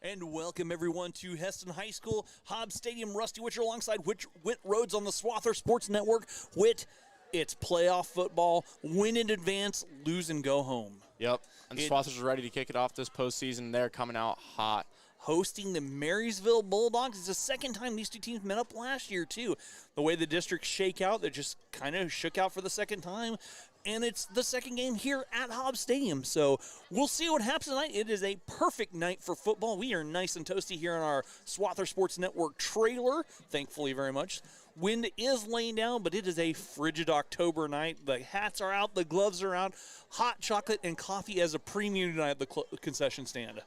And welcome everyone to Hesston High School, Hobbs Stadium, Rusty Witcher alongside Whit Rhodes on the Swathers Sports Network. Whit, it's playoff football, win in advance, lose and go home. Yep, and the Swathers are ready to kick it off this postseason. They're coming out hot. Hosting the Marysville Bulldogs. It's the second time these two teams met up last year, too. The way the districts shake out, they just kind of shook out for the second time. And it's the second game here at Hobbs Stadium. So we'll see what happens tonight. It is a perfect night for football. We are nice and toasty here on our Swathers Sports Network trailer, thankfully very much. Wind is laying down, but it is a frigid October night. The hats are out, the gloves are out. Hot chocolate and coffee as a premium tonight at the concession stand.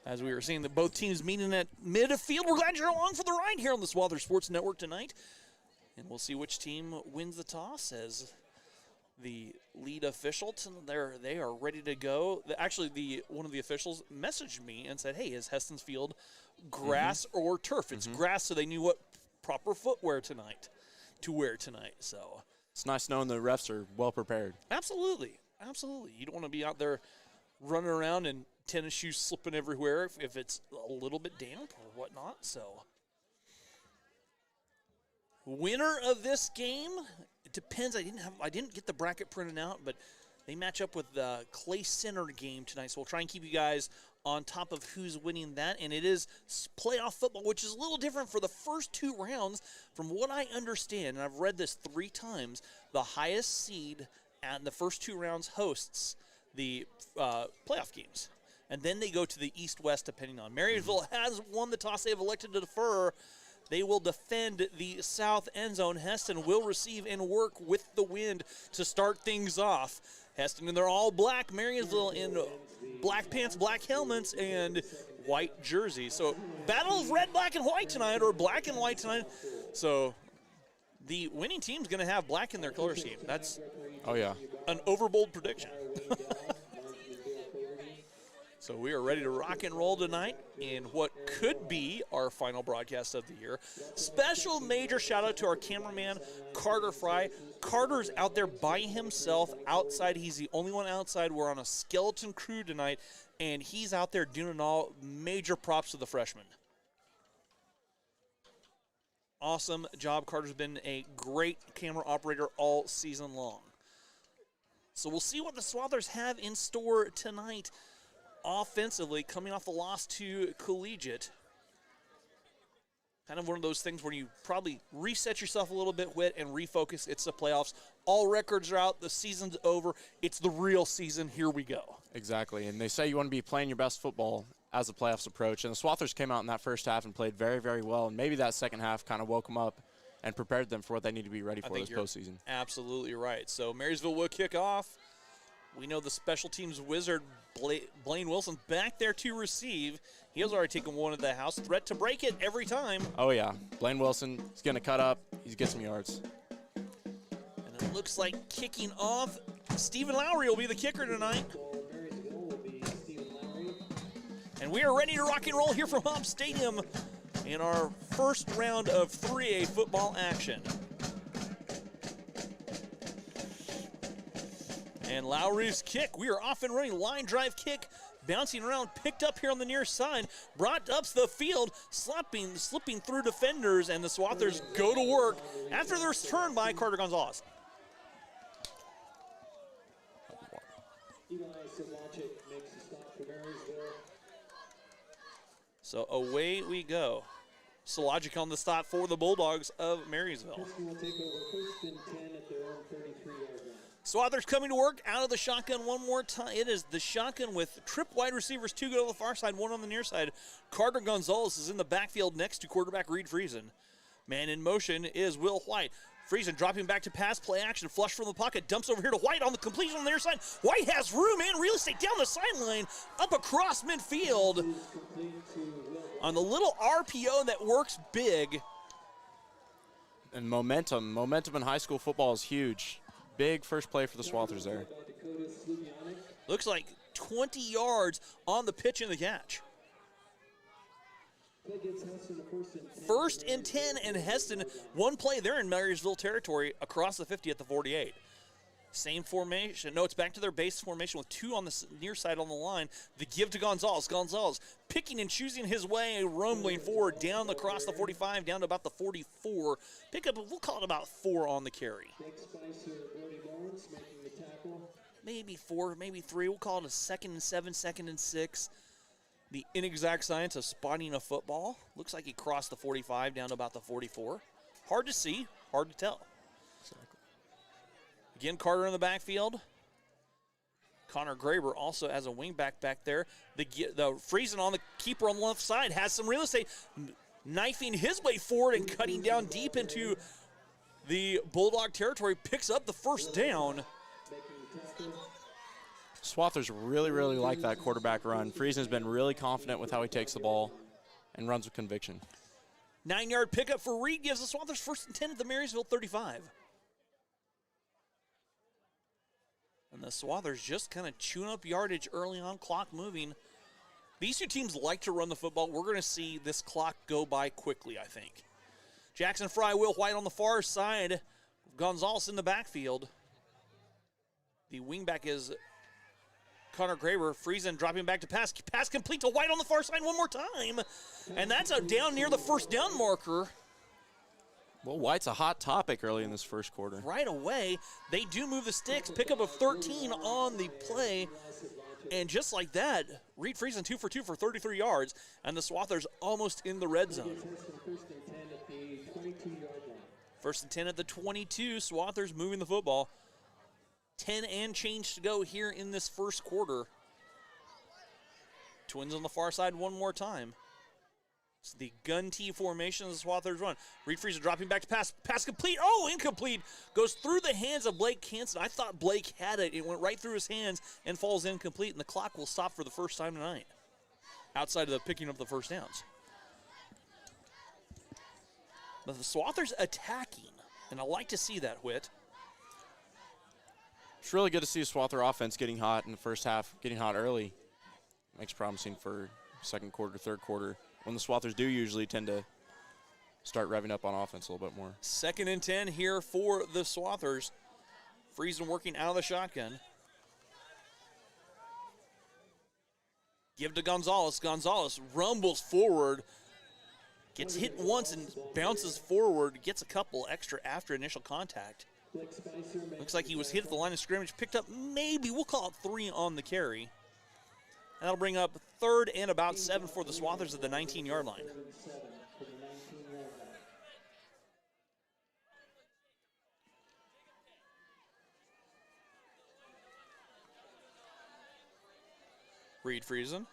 As we were seeing that both teams meeting at midfield, we're glad you're along for the ride here on the Swathers Sports Network tonight. And we'll see which team wins the toss as the lead official. They are ready to go. Actually, one of the officials messaged me and said, hey, is Hesston's field grass or turf? It's grass, so they knew what proper footwear to wear tonight. So it's nice knowing the refs are well prepared. Absolutely. Absolutely. You don't want to be out there running around and tennis shoes slipping everywhere if it's a little bit damp or whatnot. So, winner of this game, it depends. I didn't get the bracket printed out, but they match up with the Clay Center game tonight. So we'll try and keep you guys on top of who's winning that. And it is playoff football, which is a little different for the first two rounds. From what I understand, and I've read this 3 times, the highest seed at the first 2 rounds hosts the playoff games. And then they go to the east-west, depending on. Marysville has won the toss. They have elected to defer. They will defend the south end zone. Hesston will receive and work with the wind to start things off. Hesston in their all black. Marysville in black pants, black helmets, and white jerseys. So battle of red, black, and white tonight, or black and white tonight. So the winning team's going to have black in their color scheme. That's an overbold prediction. So we are ready to rock and roll tonight in what could be our final broadcast of the year. Special major shout out to our cameraman, Carter Fry. Carter's out there by himself outside. He's the only one outside. We're on a skeleton crew tonight, and he's out there doing it all. Major props to the freshman. Awesome job. Carter's been a great camera operator all season long. So we'll see what the Swathers have in store tonight. Offensively, coming off the loss to Collegiate. Kind of one of those things where you probably reset yourself a little bit, Whit, and refocus. It's the playoffs. All records are out. The season's over. It's the real season. Here we go. Exactly, and they say you want to be playing your best football as the playoffs approach. And the Swathers came out in that first half and played very, very well. And maybe that second half kind of woke them up and prepared them for what they need to be ready for this postseason. Absolutely right. So Marysville will kick off. We know the special teams wizard, Blaine Wilson, back there to receive. He has already taken one at the house. Threat to break it every time. Oh, yeah. Blaine Wilson is going to cut up. He's get some yards. And it looks like kicking off, Stephen Lowry will be the kicker tonight. And we are ready to rock and roll here from Hobbs Stadium in our first round of 3A football action. And Lowry's kick, we are off and running, line drive kick, bouncing around, picked up here on the near side, brought up the field, slipping through defenders, and the Swathers go to work after their turn by Carter Gonzalez. So away we go. Sologic on the stop for the Bulldogs of Marysville. Swathers coming to work out of the shotgun one more time. It is the shotgun with trip wide receivers, 2 go to the far side, 1 on the near side. Carter Gonzalez is in the backfield next to quarterback Reed Friesen. Man in motion is Will White. Friesen dropping back to pass, play action, flush from the pocket, dumps over here to White on the completion on the near side. White has room and real estate down the sideline, up across midfield on the little RPO that works big. And momentum in high school football is huge. Big first play for the Swathers there. Looks like 20 yards on the pitch and the catch. First and 10, and Hesston, one play there in Marysville territory across the 50 at the 48. Same formation. No, it's back to their base formation with 2 on the near side on the line. The give to Gonzalez. Gonzalez picking and choosing his way, rumbling forward down across the 45, down to about the 44. Pick up, we'll call it about 4 on the carry. Maybe 4, maybe 3. We'll call it a 2nd and 7, 2nd and 6. The inexact science of spotting a football. Looks like he crossed the 45 down to about the 44. Hard to see, hard to tell. Exactly. Again, Carter in the backfield. Connor Graber also as a wingback back there. The Friesen on the keeper on the left side has some real estate, knifing his way forward and cutting down deep into the Bulldog territory. Picks up the first down. Swathers really, really like that quarterback run. Friesen has been really confident with how he takes the ball and runs with conviction. 9-yard pickup for Reed gives the Swathers 1st and 10 at the Marysville 35. And the Swathers just kind of chewing up yardage early on, clock moving. These 2 teams like to run the football. We're going to see this clock go by quickly, I think. Jackson Fry, Will White on the far side. Gonzalez in the backfield. The wingback is Connor Graber. Friesen dropping back to pass. Pass complete to White on the far side one more time. And that's out down near the first down marker. Well, White's a hot topic early in this first quarter. Right away, they do move the sticks. Pickup of 13 on the play. And just like that, Reed Friesen 2 for 2 for 33 yards. And the Swathers almost in the red zone. 1st and 10 at the 22. Swathers moving the football. 10 and change to go here in this first quarter. Twins on the far side one more time. It's the gun T formation as the Swathers run. Reed Friesen dropping back to pass. Pass complete. Oh, incomplete. Goes through the hands of Blake Hansen. I thought Blake had it. It went right through his hands and falls incomplete, and the clock will stop for the first time tonight. Outside of the picking up the first downs. But the Swathers attacking, and I like to see that, Whit. It's really good to see a Swather offense getting hot in the first half, getting hot early. Makes promising for second quarter, third quarter, when the Swathers do usually tend to start revving up on offense a little bit more. 2nd and 10 here for the Swathers. Friesen working out of the shotgun. Give to Gonzalez. Gonzalez rumbles forward. Gets hit once and bounces forward. Gets a couple extra after initial contact. Looks like he was hit at the line of scrimmage. Picked up maybe, we'll call it 3 on the carry. And that'll bring up 3rd and about 7 for the Swathers at the 19-yard line. Reed Friesen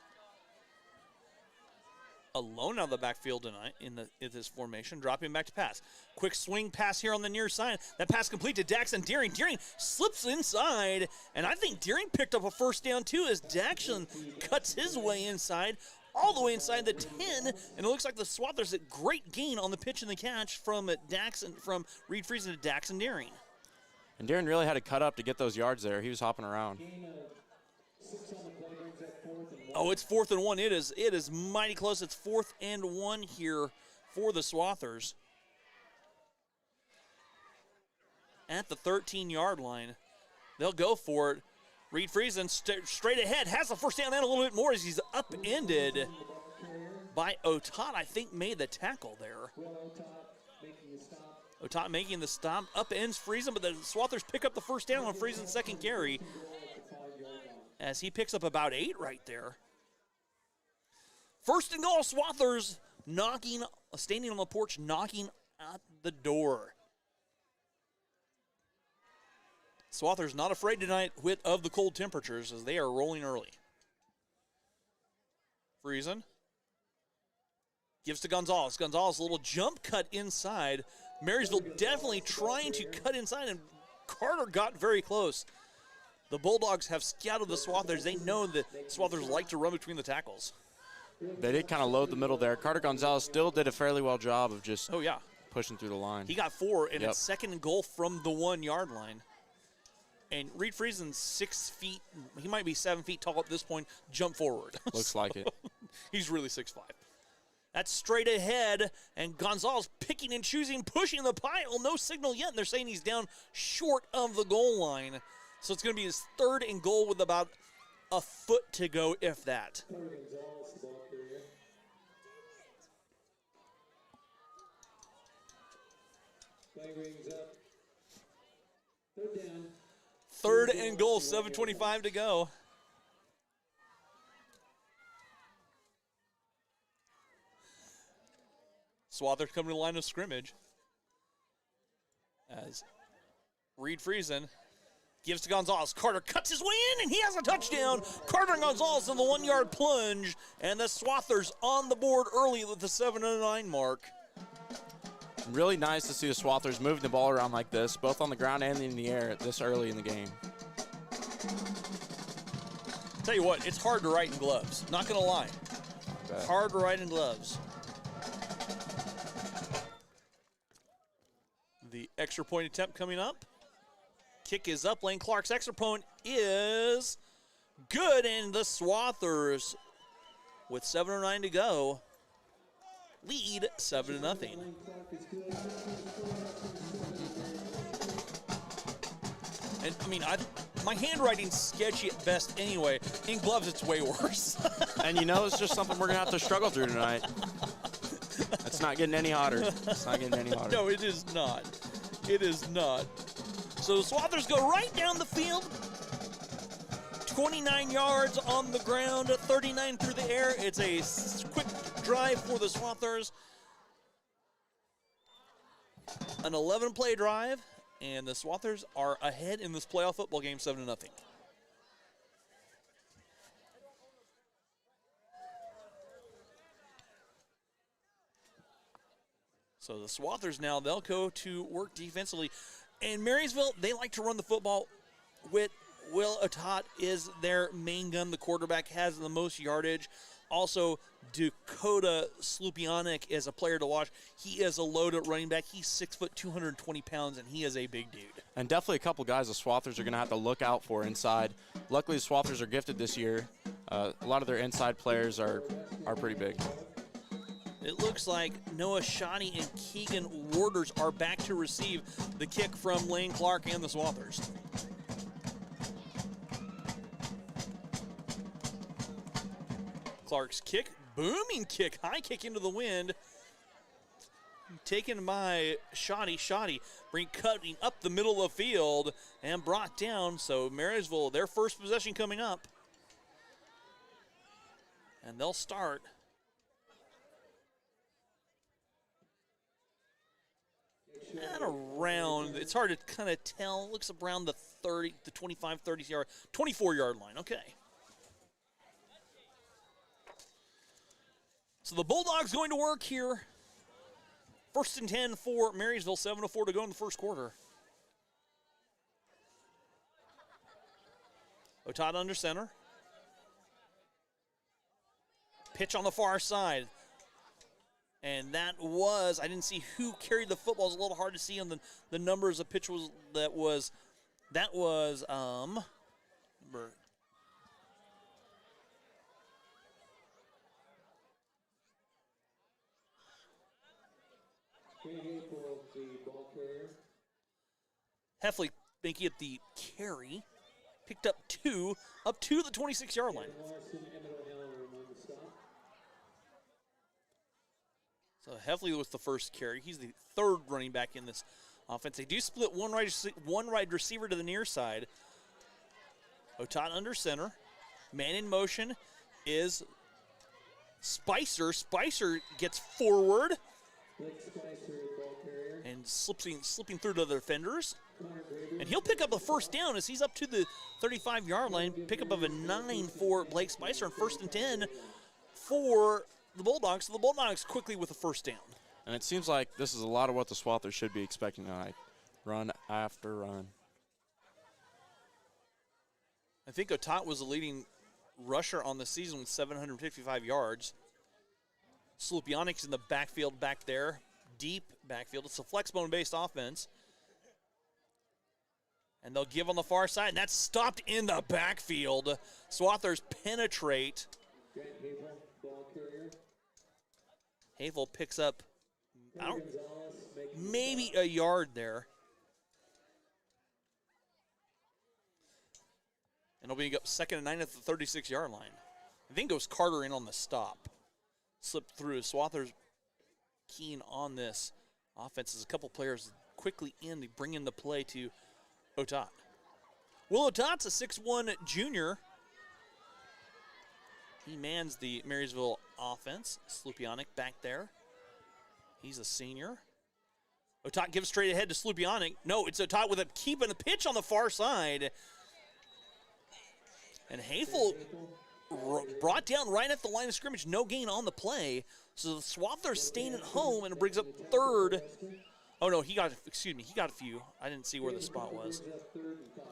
alone out of the backfield tonight in this formation, dropping back to pass. Quick swing pass here on the near side. That pass complete to Daxon Deering. Deering slips inside, and I think Deering picked up a first down too as Daxon cuts his way inside, all the way inside the 10, and it looks like the Swathers a great gain on the pitch and the catch from Reed Friesen to Daxon Deering. And Deering really had to cut up to get those yards there. He was hopping around. Oh, it's 4th and 1. It is mighty close. It's 4th and 1 here for the Swathers. At the 13-yard line. They'll go for it. Reed Friesen straight ahead. Has the first down and a little bit more as he's upended by Otot. I think made the tackle there. Otot making the stop. Upends Friesen, but the Swathers pick up the first down on Friesen's second carry, as he picks up about 8 right there. 1st and goal, Swathers standing on the porch, knocking at the door. Swathers not afraid tonight of the cold temperatures as they are rolling early. Friesen gives to Gonzalez. Gonzalez, a little jump cut inside. Marysville definitely trying to cut inside, and Carter got very close. The Bulldogs have scouted the Swathers. They know that Swathers like to run between the tackles. They did kind of load the middle there. Carter Gonzalez still did a fairly well job of just oh, yeah, pushing through the line. He got 4, and it's 2nd and goal from the 1-yard line. And Reed Friesen's 6 feet, he might be 7 feet tall at this point, jump forward. Looks like it. He's really 6'5". That's straight ahead, and Gonzalez picking and choosing, pushing the pile. No signal yet, and they're saying he's down short of the goal line. So it's going to be his 3rd and goal with about a foot to go, if that. Third and goal, 7:25 to go. Swathers coming to the line of scrimmage as Reed Friesen gives to Gonzalez. Carter cuts his way in, and he has a touchdown. Carter and Gonzalez in the 1-yard plunge, and the Swathers on the board early with the 7:09 mark. Really nice to see the Swathers moving the ball around like this, both on the ground and in the air this early in the game. Tell you what, it's hard to write in gloves. Not going to lie. Hard to write in gloves. The extra point attempt coming up. Kick is up. Lane Clark's extra point is good, and the Swathers, with 7:09 to go, lead 7-0. And I mean, my handwriting's sketchy at best anyway. In gloves, it's way worse. And you know, it's just something we're gonna have to struggle through tonight. It's not getting any hotter. It's not getting any hotter. No, it is not. It is not. So the Swathers go right down the field. 29 yards on the ground, 39 through the air. It's a quick drive for the Swathers. An 11-play drive, and the Swathers are ahead in this playoff football game, 7-0. So the Swathers now, they'll go to work defensively. And Marysville, they like to run the football with Will Atat is their main gun. The quarterback has the most yardage. Also, Dakota Slupianic is a player to watch. He is a loaded running back. He's 6 foot, 220 pounds, and he is a big dude. And definitely a couple guys the Swathers are going to have to look out for inside. Luckily, the Swathers are gifted this year. A lot of their inside players are pretty big. It looks like Noah Shoddy and Keegan Warders are back to receive the kick from Lane Clark and the Swathers. Clark's kick, booming kick, high kick into the wind. Taken by Shoddy. Shoddy cutting up the middle of the field and brought down. So Marysville, their first possession coming up. And they'll start. At around, it's hard to kind of tell. It looks around the 30, the 25, 30 yard, 24-yard line. Okay. So the Bulldogs going to work here. 1st and 10 for Marysville, 7:04 to go in the first quarter. Otada under center. Pitch on the far side. And that was, I didn't see who carried the football. It was a little hard to see on the numbers. The pitch was, that was number. Heffley making it the carry. Picked up to the 26-yard line. So Heffley was the first carry. He's the third running back in this offense. They do split one wide receiver to the near side. Otat under center. Man in motion is Spicer. Spicer gets forward and slipping through to the defenders. And he'll pick up a first down as he's up to the 35-yard line. Pickup of a 9 for Blake Spicer on 1st and 10 for the Bulldogs. So the Bulldogs quickly with a first down. And it seems like this is a lot of what the Swathers should be expecting tonight. Run after run. I think Otat was the leading rusher on the season with 755 yards. Slupianic's in the backfield back there. Deep backfield. It's a flex bone-based offense. And they'll give on the far side, and that's stopped in the backfield. Swathers penetrate. Havel picks up, maybe a yard there. And it'll be up 2nd and 9 at the 36-yard line. I think it goes Carter in on the stop. Slipped through. Swathers keen on this offense as a couple players quickly in to bring in the play to Otat. Will Otat's a 6'1 junior. He mans the Marysville offense. Slupionic back there. He's a senior. Otat gives straight ahead to Slupionic. No, it's Otat with a keep and a pitch on the far side. And Havel brought down right at the line of scrimmage. No gain on the play. So the Swathers staying at home, and it brings up 3rd. Oh, no, he got a few. I didn't see where the spot was.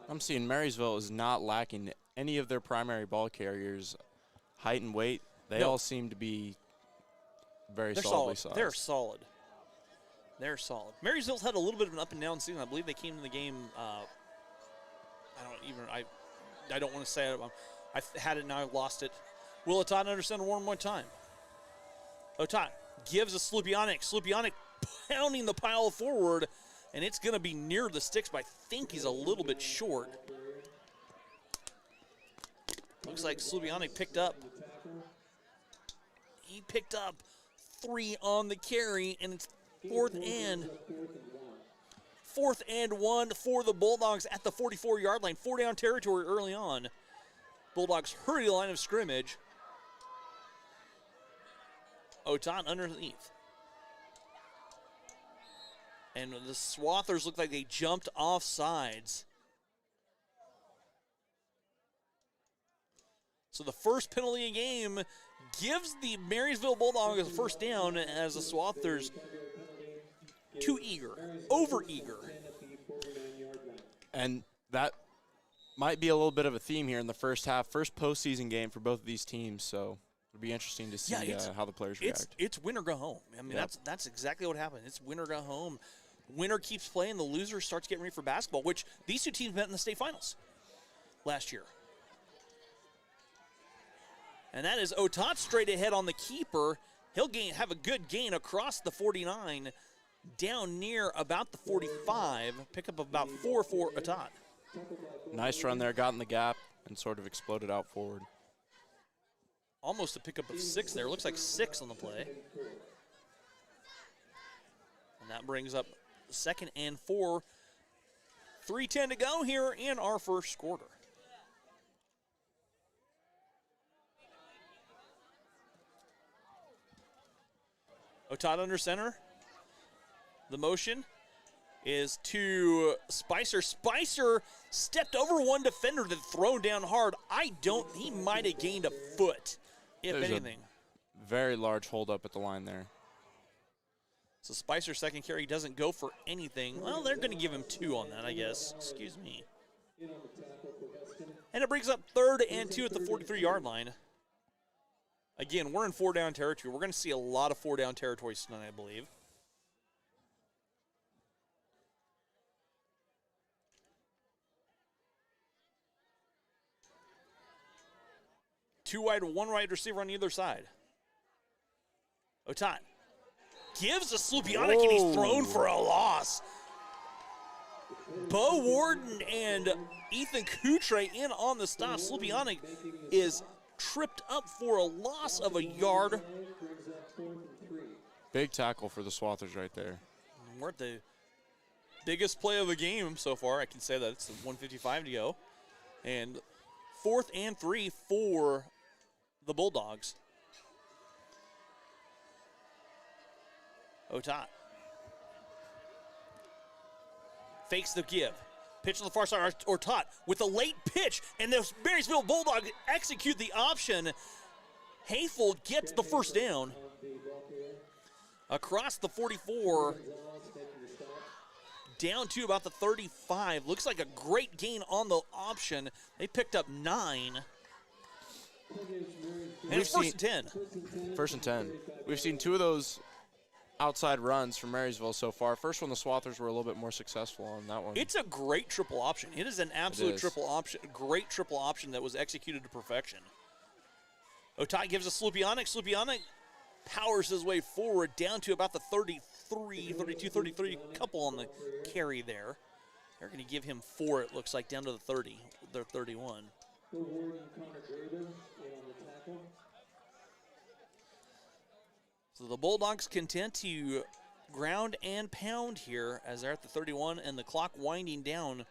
I'm seeing Marysville is not lacking any of their primary ball carriers. Height and weight, they all seem to be very solidly sized. They're solid. They're solid. Marysville's had a little bit of an up and down season. I believe they came to the game. I don't want to say it. I've had it now. I've lost it. Will Otat under center one more time? Otat gives a Slupionic. Slupionic pounding the pile forward, and it's going to be near the sticks, but I think he's a little bit short. Looks like Slupionic picked up. He picked up 3 on the carry, and it's 4th and 1 for the Bulldogs at the 44-yard line. 4-down territory early on. Bulldogs hurry the line of scrimmage. Otat underneath. And the Swathers look like they jumped off sides. So the first penalty of the game gives the Marysville Bulldogs a first down as the Swathers too eager, over-eager. And that might be a little bit of a theme here in the first half. First postseason game for both of these teams, so it'll be interesting to see how the players react. It's win or go home. I mean, that's exactly what happened. It's win or go home. Winner keeps playing. The loser starts getting ready for basketball, which these two teams met in the state finals last year. And that is Otat straight ahead on the keeper. He'll have a good gain across the 49, down near about the 45. Pick up about 4 for Otat. Nice run there, got in the gap, and sort of exploded out forward. Almost a pickup of 6 there. Looks like 6 on the play. And that brings up 2nd and 4. 3:10 to go here in our first quarter. Otat under center. The motion is to Spicer. Spicer stepped over one defender that thrown down hard. He might have gained a foot, if anything. Very large holdup at the line there. So Spicer's second carry doesn't go for anything. Well, they're going to give him 2 on that, I guess. Excuse me. And it brings up 3rd and 2 at the 43-yard line. Again, we're in 4-down territory. We're going to see a lot of 4-down territories tonight, I believe. Two wide, one wide receiver on either side. Otat gives a Slupionic, and he's thrown for a loss. Bo Warden and Ethan Coutre in on the stop. Slupionic is tripped up for a loss of a yard. Big tackle for the Swathers right there. We're at the biggest play of the game so far. I can say that. It's 1:55 to go. And 4th and 3 for the Bulldogs. Otat fakes the give. Pitch on the far side, Otat with a late pitch, and the Marysville Bulldogs execute the option. Havel gets the first down. Across the 44, down to about the 35. Looks like a great gain on the option. They picked up 9. And it's 1st and 10. 1st and 10. We've seen 2 of those outside runs from Marysville so far. First one, the Swathers were a little bit more successful on that one. It's a great triple option. It is an absolute triple option, great triple option that was executed to perfection. Otat gives a Slupionic. Slupionic powers his way forward down to about the 32, couple on the carry there. They're going to give him 4, it looks like, down to the 30, their 31. So the Bulldogs content to ground and pound here as they're at the 31 and the clock winding down.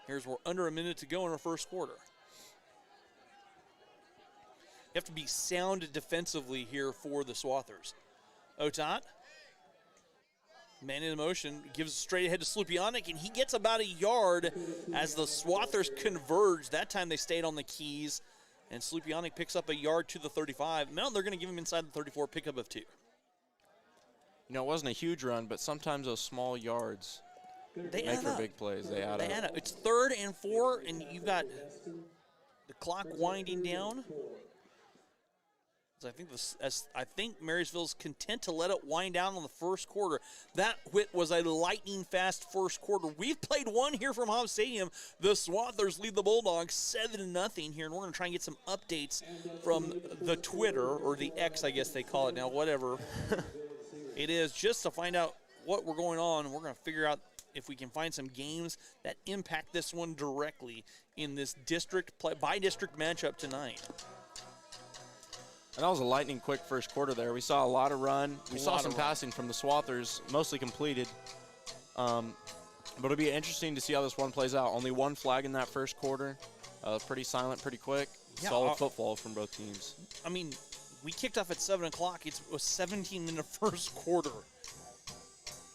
Here's we're under a minute to go in our first quarter. You have to be sound defensively here for the Swathers. Otot, man in motion, gives straight ahead to Slupionic, and he gets about a yard as the Swathers converge. That time they stayed on the keys, and Slupionic picks up a yard to the 35. Now they're going to give him inside the 34, pickup of 2. You know, it wasn't a huge run, but sometimes those small yards They make for up. big plays. They add up. It's 3rd and 4, and you've got the clock winding down. So I think Marysville's content to let it wind down on the first quarter. That was a lightning fast first quarter. We've played one here from Hobbs Stadium. The Swathers lead the Bulldogs 7-0 here, and we're going to try and get some updates from the Twitter, or the X, I guess they call it now, whatever it is, just to find out what we're going on. We're going to figure out if we can find some games that impact this one directly in this by district matchup tonight. And that was a lightning quick first quarter there. We saw a lot of run. We saw some passing from the Swathers, mostly completed. But it'll be interesting to see how this one plays out. Only 1 flag in that first quarter. Pretty silent, pretty quick. Yeah, solid football from both teams. I mean, we kicked off at 7 o'clock. It was 17 in the first quarter.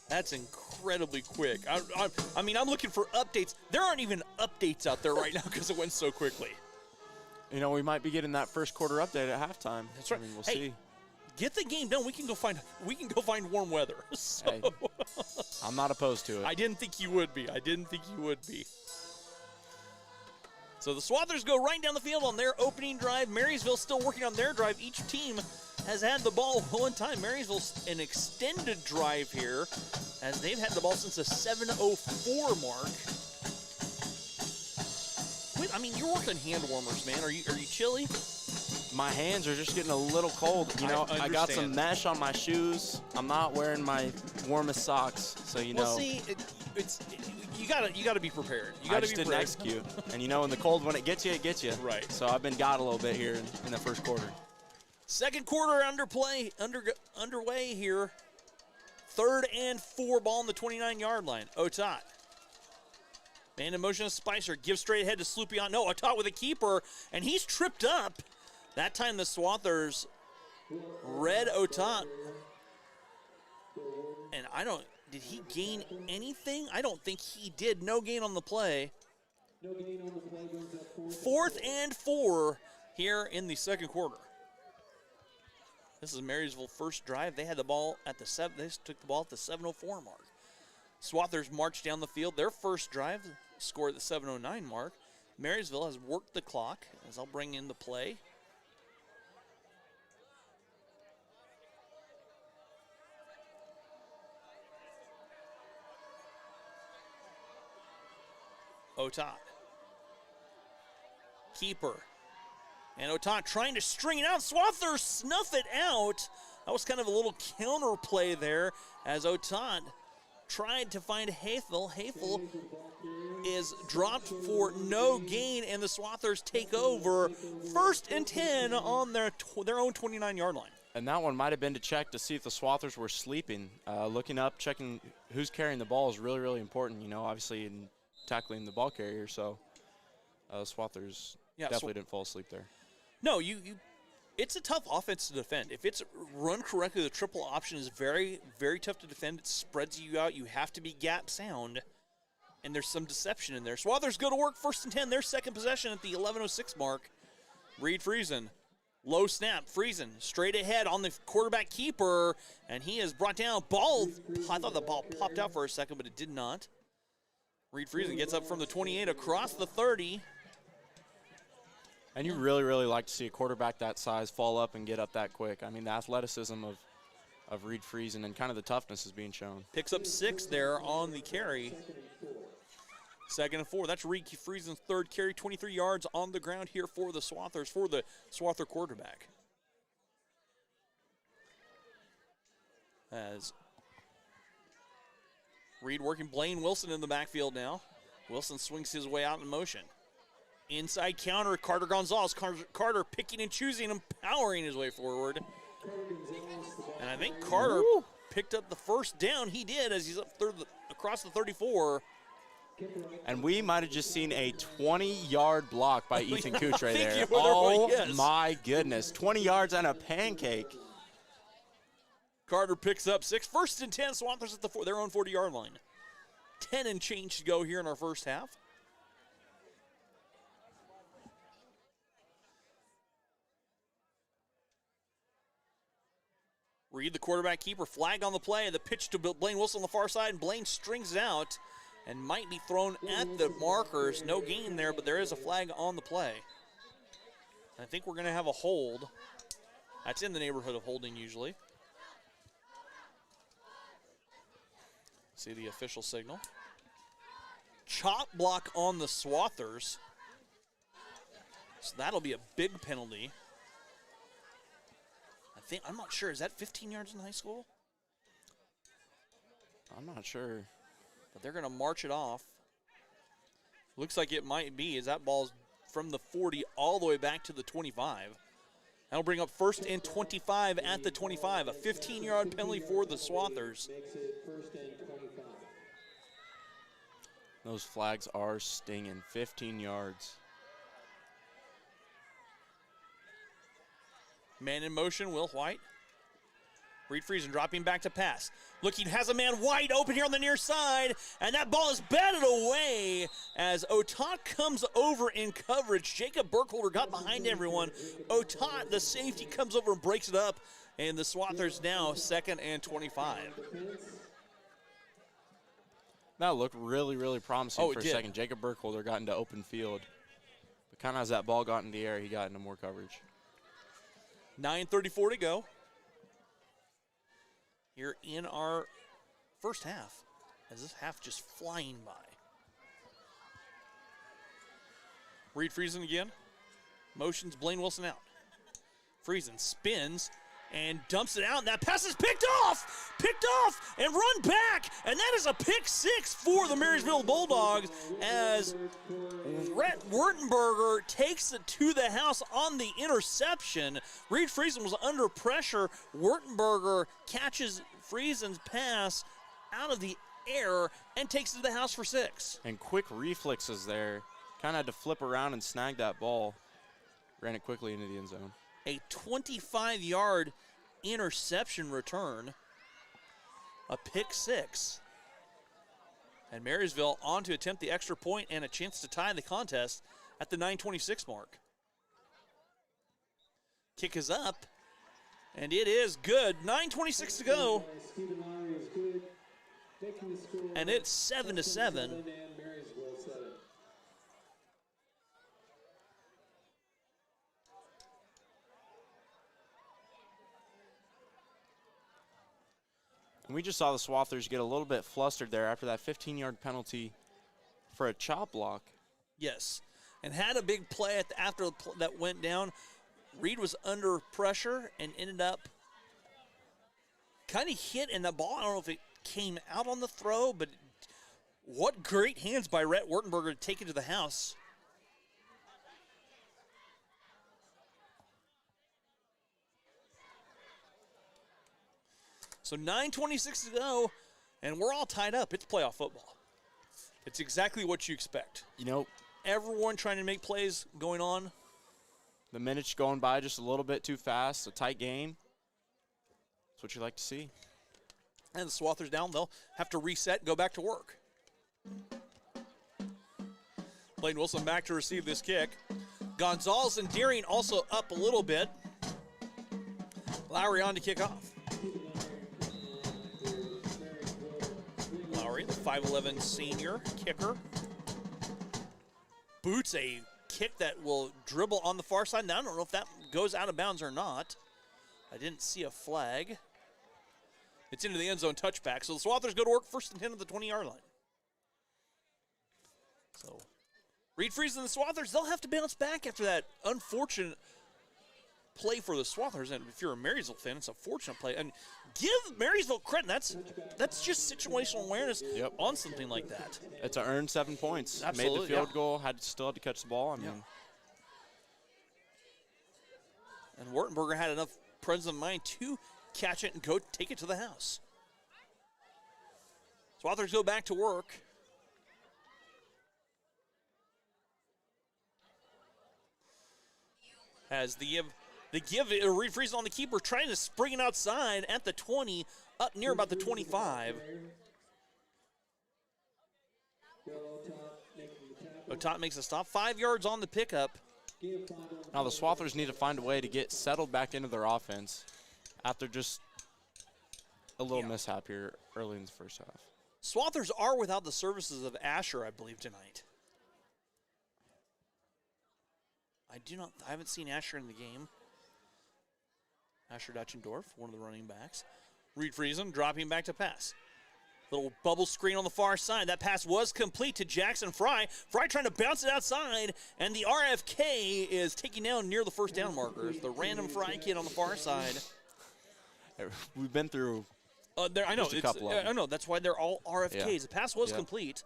That's incredibly quick. I mean, I'm looking for updates. There aren't even updates out there right now because it went so quickly. You know, we might be getting that first quarter update at halftime. That's right. I mean, we'll Hey, see. Get the game done. We can go find warm weather. So, Hey, I'm not opposed to it. I didn't think you would be. So the Swathers go right down the field on their opening drive. Marysville still working on their drive. Each team has had the ball one time. Marysville's an extended drive here as they've had the ball since the 7:04 mark. Wait, I mean, you're working hand warmers, man. Are you chilly? My hands are just getting a little cold. You know, I got some mesh on my shoes. I'm not wearing my warmest socks, so you know. Well, see, you gotta be prepared. I just didn't execute. And you know, in the cold, when it gets you, it gets you. Right. So I've been got a little bit here in the first quarter. Second quarter underway here. 3rd and 4, ball on the 29-yard line. Otot. Man in motion of Spicer. Gives straight ahead to Slupion. No, Otot with a keeper, and he's tripped up. That time the Swathers read Otot. And did he gain anything? I don't think he did. No gain on the play. 4th and 4 here in the second quarter. This is Marysville first drive. They had the ball at the 7. They took the ball at the 7:04 mark. Swathers marched down the field. Their first drive scored at the 7:09 mark. Marysville has worked the clock, as I'll bring in the play. Otot. Keeper. And Otot trying to string it out. Swathers snuff it out. That was kind of a little counter play there as Otot tried to find Hathel. Hathel is dropped for no gain, and the Swathers take over 1st and 10 on their own 29-yard line. And that one might have been to check to see if the Swathers were sleeping. Looking up, checking who's carrying the ball is really, really important, you know, obviously in tackling the ball carrier. So Swathers definitely didn't fall asleep there. No, it's a tough offense to defend. If it's run correctly, the triple option is very, very tough to defend. It spreads you out. You have to be gap sound, and there's some deception in there. Swathers go to work, 1st and 10, their second possession at the 11:06 mark. Reed Friesen, low snap, Friesen straight ahead on the quarterback keeper, and he is brought down. I thought the ball popped out for a second, but it did not. Reed Friesen gets up from the 28 across the 30. And you really, really like to see a quarterback that size fall up and get up that quick. I mean, the athleticism of Reed Friesen and kind of the toughness is being shown. Picks up 6 there on the carry. 2nd and 4. That's Reed Friesen's 3rd carry, 23 yards on the ground here for the Swathers, for the Swather quarterback. As Reed working Blaine Wilson in the backfield now. Wilson swings his way out in motion. Inside counter, Carter Gonzalez. Carter picking and choosing and powering his way forward. And I think Carter picked up the first down. He did as he's up across the 34. And we might have just seen a 20-yard block by Ethan Cooch right there. My goodness, 20 yards and a pancake. Carter picks up 6. First and 10, Swathers at their own 40-yard line. 10 and change to go here in our first half. Reed, the quarterback keeper, flag on the play. The pitch to Blaine Wilson on the far side, and Blaine strings it out and might be thrown at the markers. No gain there, but there is a flag on the play. I think we're going to have a hold. That's in the neighborhood of holding usually. See the official signal. Chop block on the Swathers. So that'll be a big penalty. I'm not sure. Is that 15 yards in high school? I'm not sure. But they're going to march it off. Looks like it might be, as that ball's from the 40 all the way back to the 25. That'll bring up first and 25 at the 25. A 15-yard penalty for the Swathers. Those flags are stinging. 15 yards. Man in motion, Will White. Reed Friesen dropping back to pass. Looking, has a man wide open here on the near side, and that ball is batted away as Otot comes over in coverage. Jacob Burkholder got behind everyone. Otot, the safety, comes over and breaks it up, and the Swathers now 2nd and 25. That looked really, really promising for a did. second. Jacob Burkholder got into open field. But kind of as that ball got in the air, he got into more coverage. 9:34 to go here in our first half, as this half just flying by. Reed Friesen again. Motions Blaine Wilson out. Friesen spins and dumps it out, and that pass is picked off, and run back, and that is a pick 6 for the Marysville Bulldogs as Rhett Wurtenberger takes it to the house on the interception. Reed Friesen was under pressure. Wurtenberger catches Friesen's pass out of the air and takes it to the house for 6. And quick reflexes there. Kind of had to flip around and snag that ball. Ran it quickly into the end zone. A 25-yard interception return, a pick 6. And Marysville on to attempt the extra point and a chance to tie the contest at the 9:26 mark. Kick is up, and it is good. 9:26 to go. And it's 7-7. And we just saw the Swathers get a little bit flustered there after that 15-yard penalty for a chop block. Yes, and had a big play after that went down. Reed was under pressure and ended up kind of hit in the ball. I don't know if it came out on the throw, but what great hands by Rhett Wurtenberger to take it to the house. So 9:26 to go, and we're all tied up. It's playoff football. It's exactly what you expect. You know, everyone trying to make plays going on. The minutes going by just a little bit too fast, a tight game. That's what you like to see. And the Swathers down, they'll have to reset and go back to work. Blaine Wilson back to receive this kick. Gonzalez and Deering also up a little bit. Lowry on to kick off. Lowry, the 5'11 senior kicker. Boots a kick that will dribble on the far side. Now, I don't know if that goes out of bounds or not. I didn't see a flag. It's into the end zone touchback. So the Swathers go to work 1st and 10 at the 20-yard line. So Reed Friesen and the Swathers, they'll have to bounce back after that unfortunate play for the Swathers, and if you're a Marysville fan, it's a fortunate play. And give Marysville credit. That's just situational awareness on something like that. It's an earned 7 points. Absolutely, made the field goal, still had to catch the ball. I mean, and Wartenberger had enough presence of mind to catch it and go take it to the house. Swathers go back to work. As the give, Reed Friesen on the keeper, trying to spring it outside at the 20, up near about the 25. Otat makes a stop, 5 yards on the pickup. Now the Swathers need to find a way to get settled back into their offense after just a little mishap here early in the first half. Swathers are without the services of Asher, I believe, tonight. I haven't seen Asher in the game. Asher Dutchendorf, one of the running backs. Reed Friesen dropping back to pass. Little bubble screen on the far side. That pass was complete to Jackson Fry. Fry trying to bounce it outside, and the RFK is taking down near the first down markers. The random Fry kid on the far side. We've been through I know. I know. That's why they're all RFKs. Yeah. The pass was complete.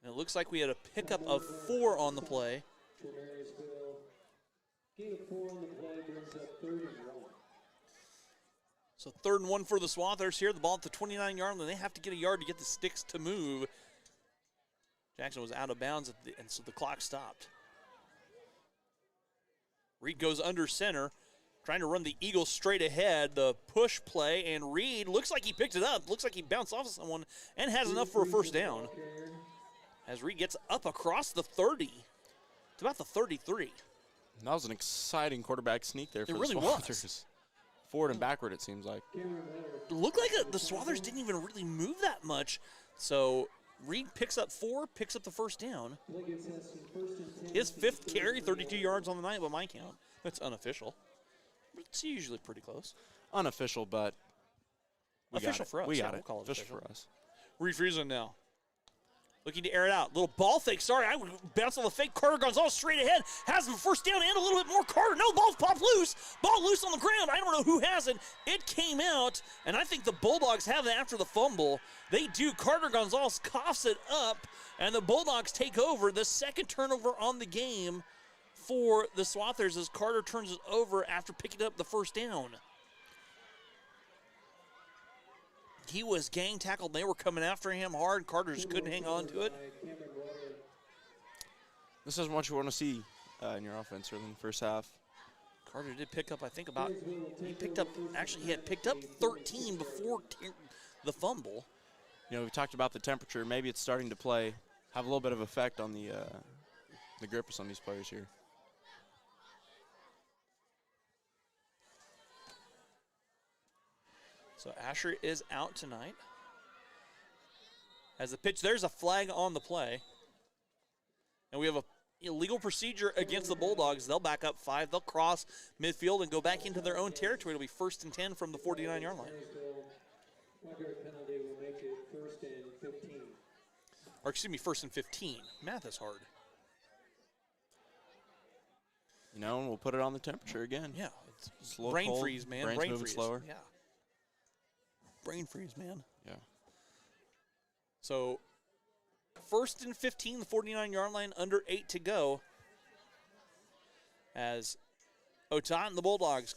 And it looks like we had a pickup of 4 on the play. So 3rd and 1 for the Swathers here. The ball at the 29-yard line. They have to get a yard to get the sticks to move. Jackson was out of bounds, and so the clock stopped. Reed goes under center, trying to run the Eagles straight ahead. The push play, and Reed looks like he picked it up. Looks like he bounced off of someone and has enough for a first down. As Reed gets up across the 30. It's about the 33. That was an exciting quarterback sneak there for the really Swathers. was. Forward and backward, it seems like. It looked like the Swathers didn't even really move that much. So Reed picks up 4, picks up the first down. His 5th carry, 32 yards on the night by my count. That's unofficial. It's usually pretty close. Unofficial, but official for us. We got We'll it. call it Official official for us. Reed Friesen now. Looking to air it out. Little ball fake. Sorry, I bounced on the fake. Carter Gonzalez straight ahead. Has the first down and a little bit more. Carter. No, ball's popped loose. Ball loose on the ground. I don't know who has it. It came out, and I think the Bulldogs have it after the fumble. They do. Carter Gonzalez coughs it up, and the Bulldogs take over. The second turnover on the game for the Swathers as Carter turns it over after picking up the first down. He was gang tackled. They were coming after him hard. Carter just couldn't hang on to it. This isn't what you want to see in your offense early in the first half. Carter did pick up, I think, he had picked up 13 before the fumble. You know, we talked about the temperature. Maybe it's starting to have a little bit of effect on the grip of some of these players here. So Asher is out tonight. As the pitch, there's a flag on the play. And we have a illegal procedure against the Bulldogs. They'll back up 5. They'll cross midfield and go back into their own territory. It'll be 1st and 10 from the 49-yard line. Or excuse me, 1st and 15. Math is hard. You know, and we'll put it on the temperature again. Yeah, it's a little brain cold. freeze, man. Brain's Brain moving freeze. slower. Yeah. Brain freeze, man. Yeah. So 1st and 15, the 49-yard line, under 8 to go. As Otat and the Bulldogs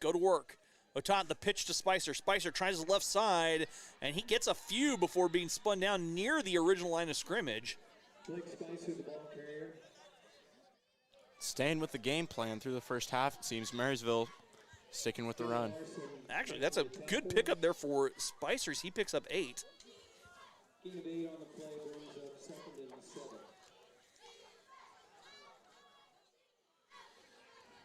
go to work. Otat, the pitch to Spicer. Spicer tries the left side, and he gets a few before being spun down near the original line of scrimmage. Blake Spicer, the ball carrier. Staying with the game plan through the first half, it seems. Marysville sticking with the run. Actually, that's a good pickup there for Spicers. He picks up 8. Gain of 8 on the play brings up 2nd and 7.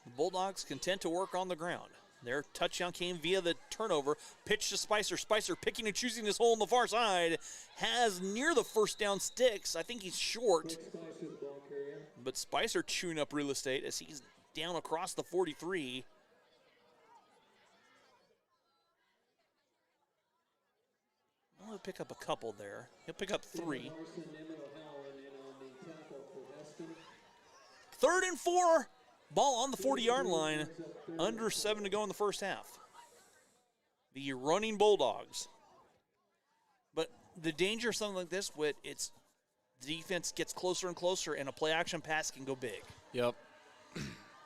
The Bulldogs content to work on the ground. Their touchdown came via the turnover. Pitch to Spicer. Spicer picking and choosing his hole on the far side. Has near the first down sticks. I think he's short. Blake Spicer, the ball carrier. But Spicer chewing up real estate as he's down across the 43. He'll pick up a couple there. He'll pick up 3. Larson, Emmett O'Halloran, and on the tackle for Hesston. 3rd and 4. Ball on the 40-yard line. Under 7 to go in the first half. The running Bulldogs. But the danger of something like this, Whit, it's the defense gets closer and closer, and a play-action pass can go big. Yep.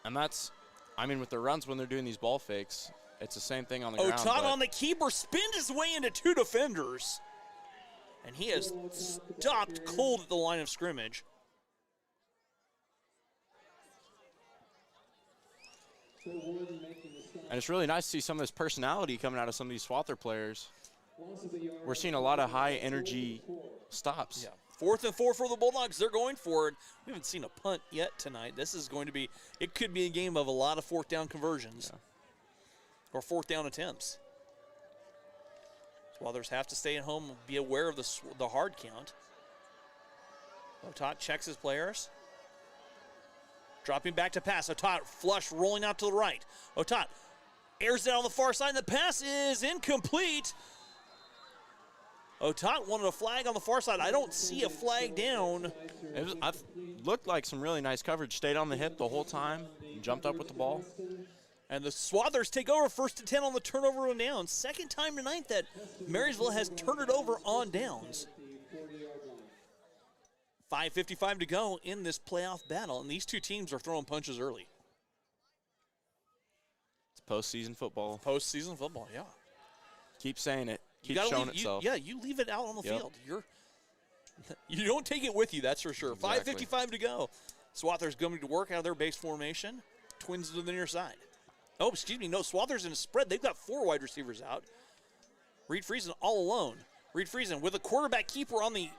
And that's, I mean, with the runs when they're doing these ball fakes, it's the same thing on the ground. Otat on the keeper spins his way into 2 defenders. And he has stopped cold at the line of scrimmage. And it's really nice to see some of this personality coming out of some of these Swather players. We're seeing a lot of high-energy stops. Yeah. 4th and 4 for the Bulldogs. They're going for it. We haven't seen a punt yet tonight. This is going to be, it could be a game of a lot of 4th down conversions or 4th down attempts. Swathers have to stay at home and be aware of the hard count. Otat checks his players. Dropping back to pass. Otat flush rolling out to the right. Otat airs it on the far side, and the pass is incomplete. Otat wanted a flag on the far side. I don't see a flag down. I looked like some really nice coverage. Stayed on the hip the whole time. Jumped up with the ball. And the Swathers take over 1st and 10 on the turnover on downs. Second time tonight that Marysville has turned it over on downs. 5:55 to go in this playoff battle, and these two teams are throwing punches early. It's postseason football. Postseason football, yeah. Keep saying it. Keep You showing leave, itself. you leave it out on the field. You don't take it with you, that's for sure. Exactly. 5:55 to go. Swathers going to work out of their base formation. Twins to the near side. Oh, excuse me, no, Swathers in a spread. They've got 4 wide receivers out. Reed Friesen all alone. Reed Friesen with a quarterback keeper on the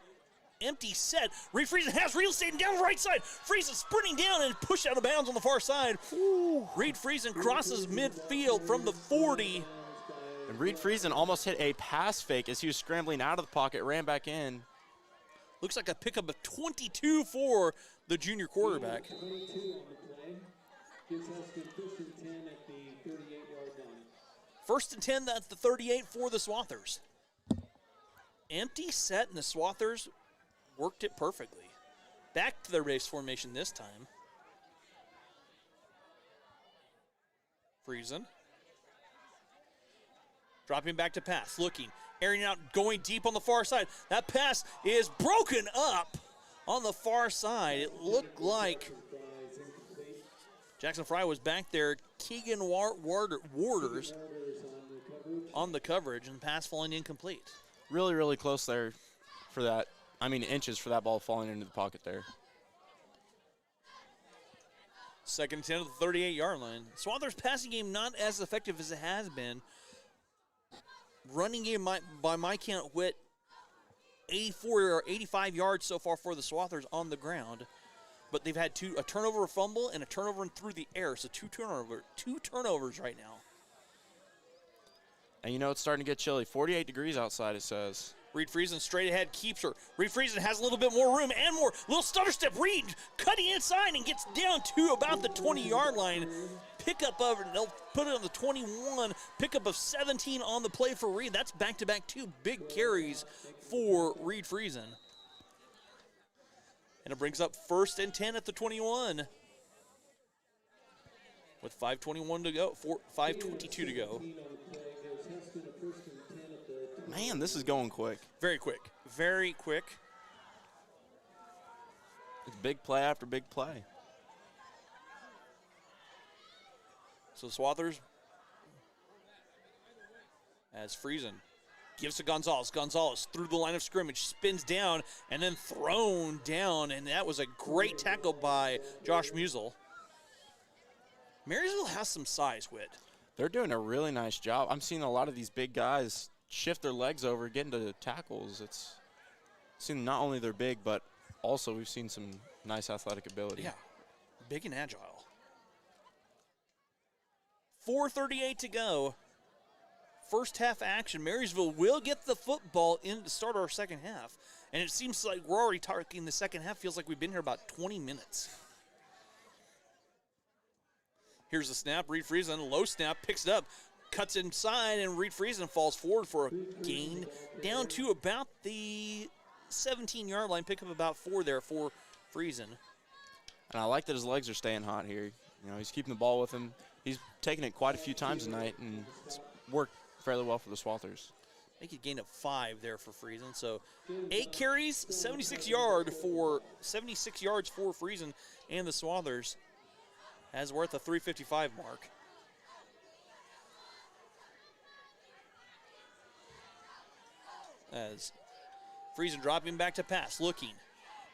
empty set. Reed Friesen has real estate down the right side. Friesen sprinting down and pushed out of bounds on the far side. Ooh. Reed Friesen crosses midfield from the 40. And Reed Friesen almost hit a pass fake as he was scrambling out of the pocket, ran back in. Looks like a pickup of 22 for the junior quarterback. 22 on the play. Gives Hesston 1st and 10 at the 38-yard line. 1st and 10 at the 38 for the Swathers. Empty set, and the Swathers worked it perfectly. Back to their base formation this time. Friesen. Dropping back to pass, looking, airing out, going deep on the far side. That pass is broken up on the far side. It looked like Jackson Fry was back there. Keegan Warders on the coverage, and pass falling incomplete. Really, really close there for that. I mean, inches for that ball falling into the pocket there. 2nd and 10 at the 38-yard line. Swathers' passing game not as effective as it has been. Running game by my count, Whit, 84 or 85 yards so far for the Swathers on the ground. But they've had a turnover, a fumble, and a turnover through the air. So two turnovers right now. And you know it's starting to get chilly. 48 degrees outside, it says. Reed Friesen straight ahead keeps her. Reed Friesen has a little bit more room and more. Little stutter step. Reed cutting inside and gets down to about the 20-yard line. Pickup of, they'll put it on the 21. Pickup of 17 on the play for Reed. That's back-to-back 2 big carries for Reed Friesen. And it brings up 1st and 10 at the 21. With 5:21 to go, 5:22 to go. Man, this is going quick. Very quick. Very quick. It's big play after big play. So Swathers, as Friesen gives to Gonzalez. Gonzalez through the line of scrimmage, spins down, and then thrown down. And that was a great tackle by Josh Musel. Marysville has some size, Whit. They're doing a really nice job. I'm seeing a lot of these big guys shift their legs over, get into tackles. It's seen not only they're big, but also we've seen some nice athletic ability. Yeah, big and agile. 4:38 to go. First half action. Marysville will get the football in to start our second half. And it seems like we're already talking the second half. Feels like we've been here about 20 minutes. Here's the snap. Reed Friesen, low snap, picks it up, cuts inside, and Reed Friesen falls forward for a gain down to about the 17-yard line. Pick up about 4 there for Friesen. And I like that his legs are staying hot here. You know, he's keeping the ball with him. He's taken it quite a few times tonight, and it's worked fairly well for the Swathers. I think he gained up 5 there for Friesen. So 8 carries, 76 yards for Friesen, and the Swathers has worth a 355 mark. As Friesen dropping back to pass, looking.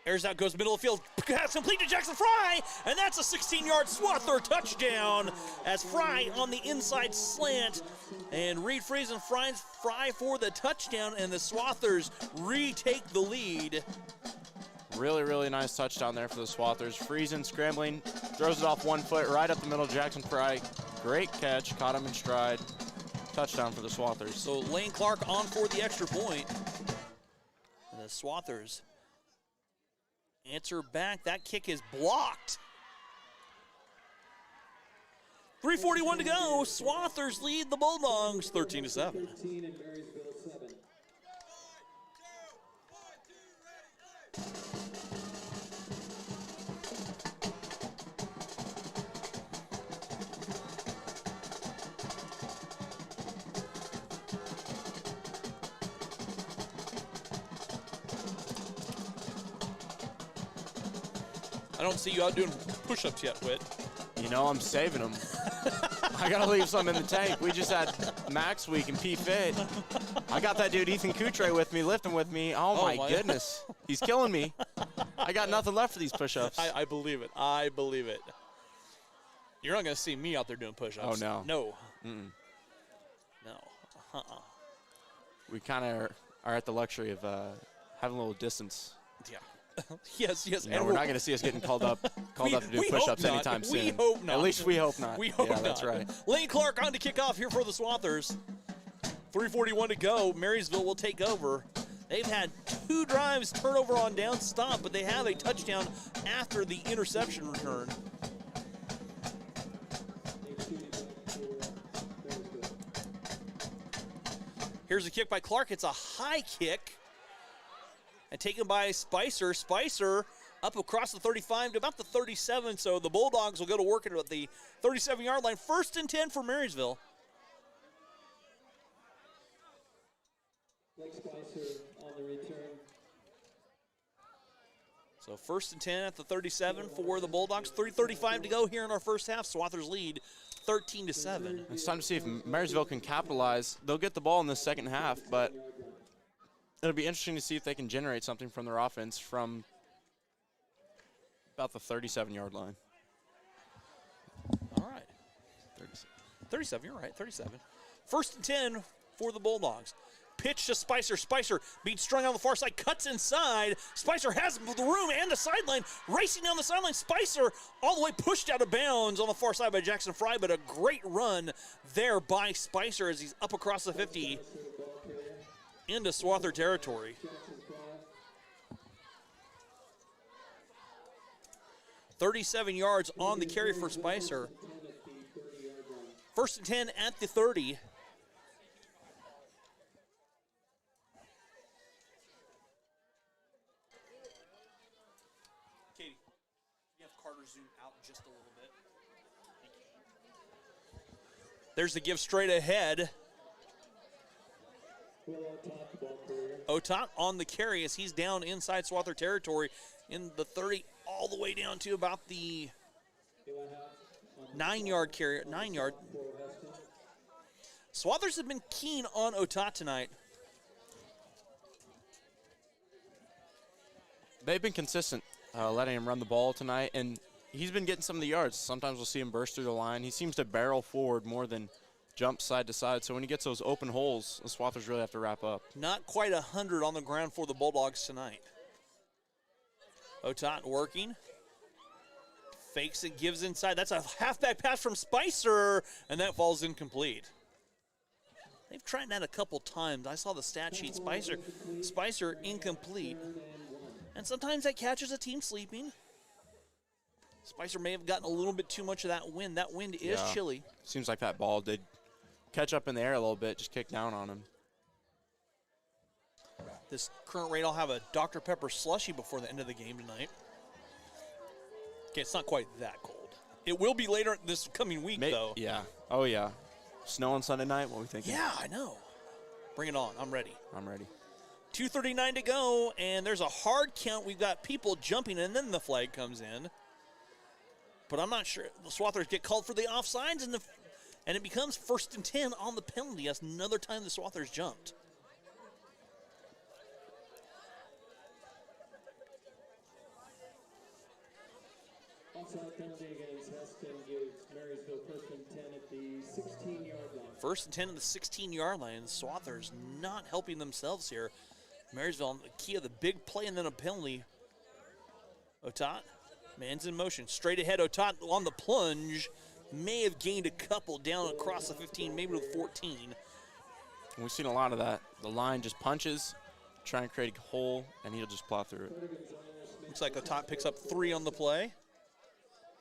Airs out, goes middle of the field. Pass complete to Jackson Fry, and that's a 16-yard Swather touchdown as Fry on the inside slant. And Reed Friesen finds Fry for the touchdown, and the Swathers retake the lead. Really, really nice touchdown there for the Swathers. Friesen scrambling, throws it off 1 foot right up the middle. Jackson Fry, great catch, caught him in stride. Touchdown for the Swathers. So Lane Clark on for the extra point. And the Swathers answer back. That kick is blocked. 3:41 to go. Swathers lead the Bulldogs 13-7. 13 and Marysville 7. I don't see you out doing push-ups yet, Whit. You know, I'm saving them. I got to leave some in the tank. We just had Max Week and P-Fit. I got that dude Ethan Coutre with me, lifting with me. Oh, my goodness. He's killing me. I got nothing left for these push-ups. I believe it. I believe it. You're not going to see me out there doing push-ups. Oh, no. No. Mm-mm. No. We kind of are at the luxury of having a little distance. Yeah. Yes. You know, we're not going to see us getting called up to do push-ups anytime soon. We hope not. At least we hope not. We hope yeah, not. that's right. Lane Clark on to kick off here for the Swathers. 3:41 to go. Marysville will take over. They've had 2 drives, turnover on down, stop, but they have a touchdown after the interception return. Here's a kick by Clark. It's a high kick. And taken by Spicer. Spicer up across the 35 to about the 37, so the Bulldogs will go to work at the 37-yard line. 1st and 10 for Marysville. Blake Spicer on the return. So 1st and 10 at the 37 for the Bulldogs. 3:35 to go here in our first half. Swathers lead 13-7. It's time to see if Marysville can capitalize. They'll get the ball in the second half, but it'll be interesting to see if they can generate something from their offense from about the 37-yard line. All right. 37, you're right, 37. 1st and 10 for the Bulldogs. Pitch to Spicer. Spicer being strung on the far side, cuts inside. Spicer has the room and the sideline, racing down the sideline. Spicer all the way pushed out of bounds on the far side by Jackson Fry, but a great run there by Spicer as he's up across the 50 into Swather territory. 37 yards on the carry for Spicer. 1st and 10 at the 30. Katie, you have Carter zoom out just a little bit. Thank you. There's the give straight ahead. Otot on the carry as he's down inside Swather territory in the 30, all the way down to about the 9-yard carry. 9-yard. Swathers have been keen on Otot tonight. They've been consistent, letting him run the ball tonight, and he's been getting some of the yards. Sometimes we'll see him burst through the line. He seems to barrel forward more than jump side to side. So when he gets those open holes, the Swathers really have to wrap up. Not quite 100 on the ground for the Bulldogs tonight. Otot working. Fakes it, gives inside. That's a halfback pass from Spicer, and that falls incomplete. They've tried that a couple times. I saw the stat sheet. Spicer incomplete. And sometimes that catches a team sleeping. Spicer may have gotten a little bit too much of that wind. That wind is chilly. Seems like that ball did catch up in the air a little bit, just kick down on him. This current rate, I'll have a Dr. Pepper slushie before the end of the game tonight. Okay, it's not quite that cold. It will be later this coming week, though. Yeah. Oh, yeah. Snow on Sunday night? What are we thinking? Yeah, I know. Bring it on. I'm ready. I'm ready. 2:39 to go, and there's a hard count. We've got people jumping, and then the flag comes in. But I'm not sure. The Swathers get called for the offsides, and it becomes 1st and 10 on the penalty. That's another time the Swathers jumped. Offside penalty against Hesston gives Marysville 1st and 10 at the 16-yard line. 1st and 10 at the 16-yard line. Swathers not helping themselves here. Marysville on the key of the big play and then a penalty. Otat, man's in motion. Straight ahead, Otat on the plunge. May have gained a couple down across the 15, maybe to the 14. We've seen a lot of that. The line just punches, try and create a hole, and he'll just plow through it. Looks like Otat picks up 3 on the play.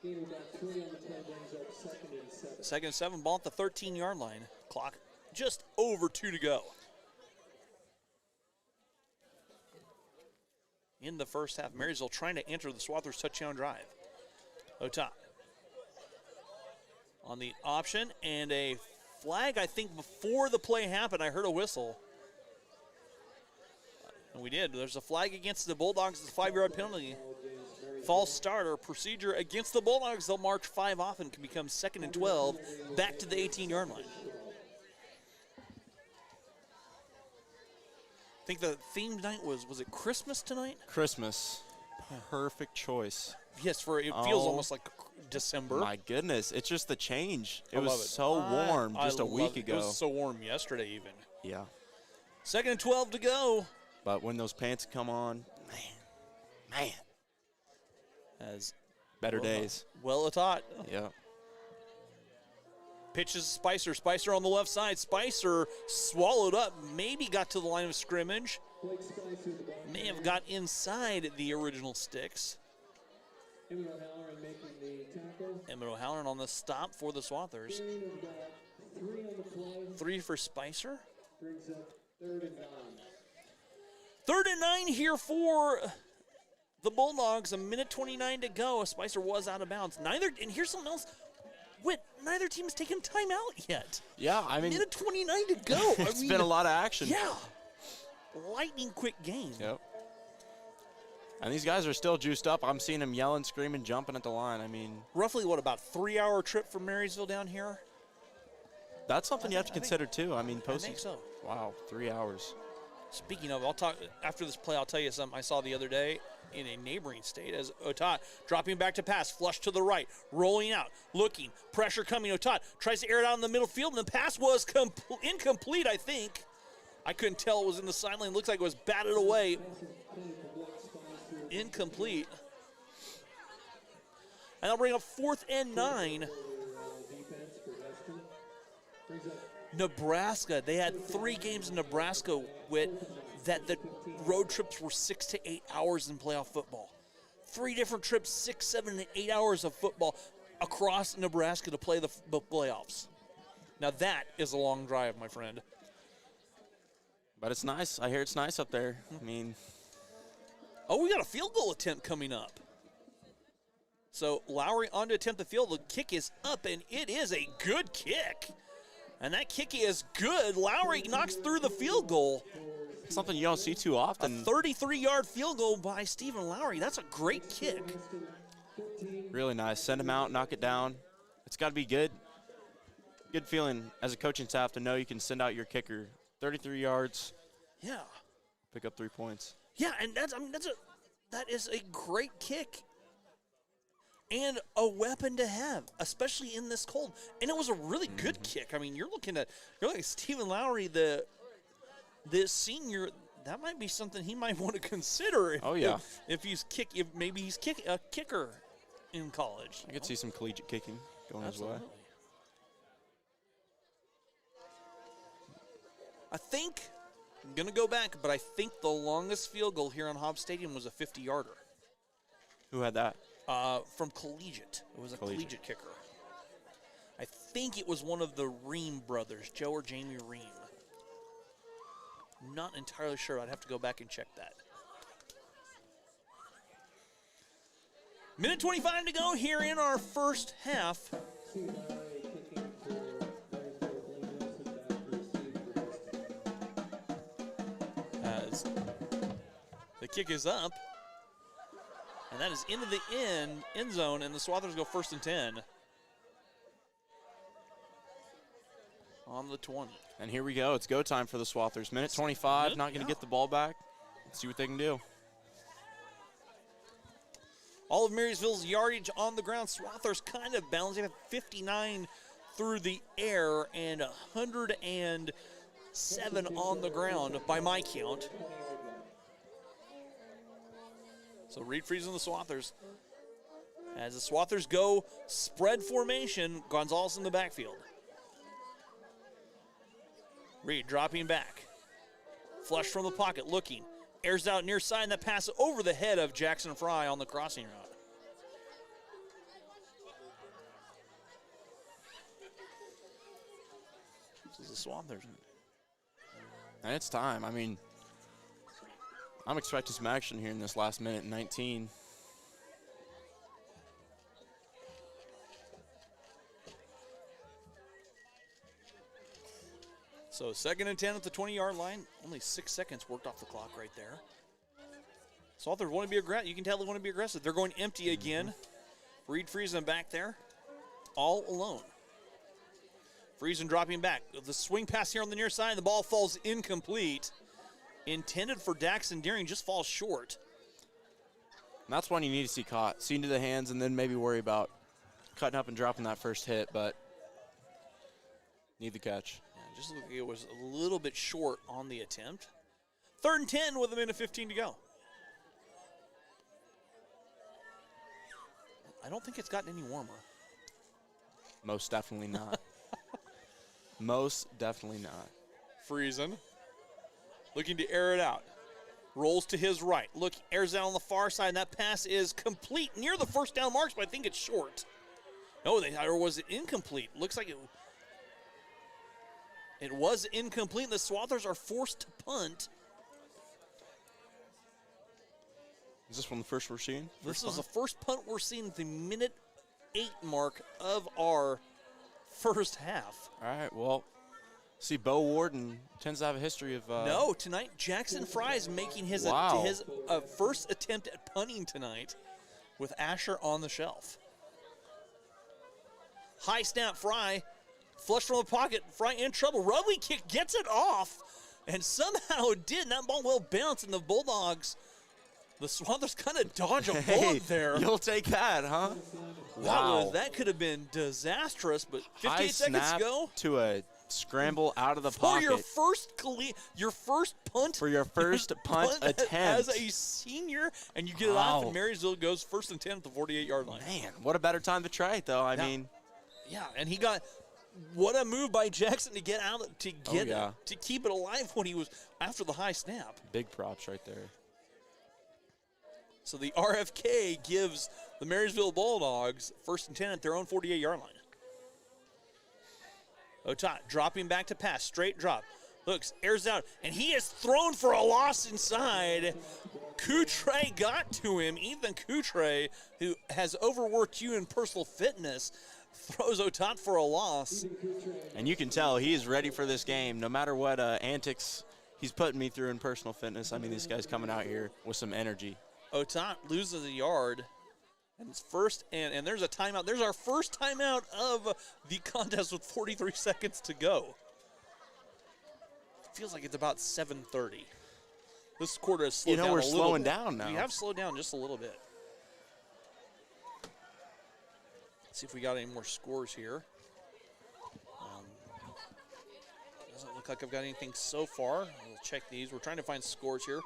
Gainer got 3 on the play, brings up 2nd and 7. 2nd and 7, ball at the 13-yard line. Clock just over 2 to go. In the first half, Marysville trying to enter the Swathers touchdown drive. Otat on the option, and a flag, I think, before the play happened. I heard a whistle. And we did. There's a flag against the Bulldogs. It's a 5-yard penalty. False start or procedure against the Bulldogs. They'll march 5 off and can become 2nd and 12 back to the 18-yard line. I think the theme night was it Christmas tonight? Christmas. Perfect choice. Yes, it feels almost like December. My goodness, it's just the change. It I love was it. so warm just a week ago. It was so warm yesterday even. Yeah. 2nd and 12 to go. But when those pants come on, man. As Better days. Well taught. Yeah. Pitches Spicer. Spicer on the left side. Spicer swallowed up. Maybe got to the line of scrimmage. May have got inside the original sticks. Emmett O'Halloran making the tackle. Emmett O'Halloran on the stop for the Swathers. Gainer got 3 on the play, 3 for Spicer. brings up 3rd and 9. 3rd and 9 here for the Bulldogs. A minute 29 to go. Spicer was out of bounds. And here's something else. Neither team's taken time out yet. Yeah, I mean, minute 29 to go. it's been a lot of action. Yeah. Lightning quick game. Yep. And these guys are still juiced up. I'm seeing them yelling, screaming, jumping at the line. I mean, Roughly, about 3-hour trip from Marysville down here? that's something you have to consider, too. I mean, I think so. Wow, 3 hours. Speaking of, I'll talk after this play. I'll tell you something I saw the other day in a neighboring state as Otat dropping back to pass, flush to the right, rolling out, looking, pressure coming. Otat tries to air it out in the middle field, and the pass was incomplete, I think. I couldn't tell it was in the sideline. Looks like it was batted away. Incomplete. And I'll bring up 4th and 9. Nebraska. They had 3 games in Nebraska that the road trips were 6 to 8 hours in playoff football. 3 different trips, 6, 7, and 8 hours of football across Nebraska to play the playoffs. Now that is a long drive, my friend. But it's nice. I hear it's nice up there. I mean, oh, we got a field goal attempt coming up. So Lowry on to attempt the field. The kick is up, and it is a good kick. And that kick is good. Lowry knocks through the field goal. something you don't see too often. A 33-yard field goal by Stephen Lowry. That's a great kick. Really nice. Send him out, knock it down. It's got to be good. Good feeling as a coaching staff to know you can send out your kicker 33 yards. Yeah. Pick up 3 points. Yeah, and that is a great kick. And a weapon to have, especially in this cold. And it was a really good kick. I mean, you're looking at Stephen Lowry, the senior. That might be something he might want to consider. If maybe he's a kicker in college. I could see some collegiate kicking going Absolutely. his way. I think I'm gonna go back, but I think the longest field goal here on Hobbs Stadium was a 50-yarder. Who had that? From collegiate. It was a collegiate kicker. I think it was one of the Ream brothers, Joe or Jamie Ream. Not entirely sure. I'd have to go back and check that. Minute 25 to go here in our first half. As the kick is up, and that is into the end zone, and the Swathers go 1st and 10 on the 20. And here we go. It's go time for the Swathers. Minute 25, not going to get the ball back. Let's see what they can do. All of Marysville's yardage on the ground. Swathers kind of balancing at 59 through the air and 107 on the ground by my count. So Reed freezing the Swathers. As the Swathers go spread formation, Gonzalez in the backfield. Reed dropping back. Flush from the pocket, looking. Airs out near side, and that pass over the head of Jackson Fry on the crossing route. This is the Swathers. And it's time. I mean, I'm expecting some action here in this last minute and 19. So 2nd and 10 at the 20-yard line. Only 6 seconds worked off the clock right there. Swathers want to be aggressive. You can tell they want to be aggressive. They're going empty again. Reed freezing back there, all alone. Friesen dropping back. The swing pass here on the near side. The ball falls incomplete. Intended for Daxton Deering, just falls short. And that's one you need to see caught. See into the hands and then maybe worry about cutting up and dropping that first hit, but need the catch. Yeah, just look, it was a little bit short on the attempt. 3rd and 10 with a minute 15 to go. I don't think it's gotten any warmer. Most definitely not. Most definitely not. Friesen looking to air it out. Rolls to his right. Look, airs out on the far side, and that pass is complete near the first down marks, but I think it's short. No, or was it incomplete? Looks like it was incomplete. The Swathers are forced to punt. Is this one the first we're seeing? This is the first punt we're seeing at the minute 8 mark of our first half. All right, well, see, Bo Warden tends to have a history of... No, tonight Jackson Fry is making his first attempt at punting tonight with Asher on the shelf. High snap, Fry. Flush from the pocket. Fry in trouble. Rugby kick gets it off and somehow did. And that ball will bounce, and the Bulldogs, the Swathers kind of dodge a bullet there. You'll take that, huh? Wow. That could have been disastrous, but 58 High seconds snap to go. To a scramble out of the For pocket. your first punt. For your first punt attempt. As a senior, and you get it off, and Marysville goes 1st and 10 at the 48-yard line. Man, what a better time to try it, though. I mean. Yeah, and he got, what a move by Jackson to get out, to keep it alive when he was after the high snap. Big props right there. So the RFK gives the Marysville Bulldogs 1st and 10 at their own 48-yard line. Otat dropping back to pass, straight drop. Looks, airs out, and he is thrown for a loss inside. Coutre got to him. Ethan Coutre, who has overworked you in personal fitness, throws Otat for a loss. And you can tell he is ready for this game. No matter what antics he's putting me through in personal fitness, I mean, this guy's coming out here with some energy. Otat loses a yard, and it's first, and there's a timeout. There's our first timeout of the contest with 43 seconds to go. Feels like it's about 7:30. This quarter has slowed down a little bit. We're slowing down now. We have slowed down just a little bit. Let's see if we got any more scores here. Doesn't look like I've got anything so far. We'll check these. We're trying to find scores here.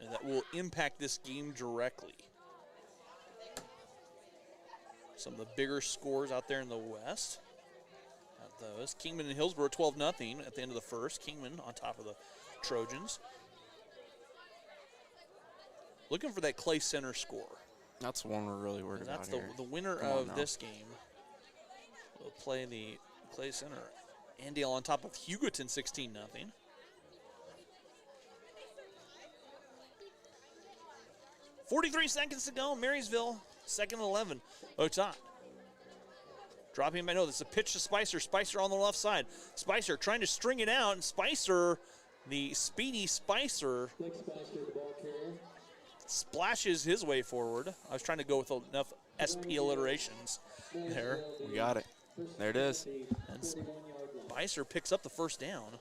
And that will impact this game directly. Some of the bigger scores out there in the West. Got those. Kingman and Hillsborough 12-0 at the end of the first. Kingman on top of the Trojans. Looking for that Clay Center score. That's the one we're really worried about here. That's the winner of this game. Will play the Clay Center. Andale on top of Hugoton 16-0. 43 seconds to go. Marysville, second and 11. Otot. Dropping back. No, this is a pitch to Spicer. Spicer on the left side. Spicer trying to string it out. And Spicer, the speedy Spicer, Blake Spicer, the ball carrier. splashes his way forward. I was trying to go with enough SP alliterations there. We got it. There it is. And Spicer picks up the first down.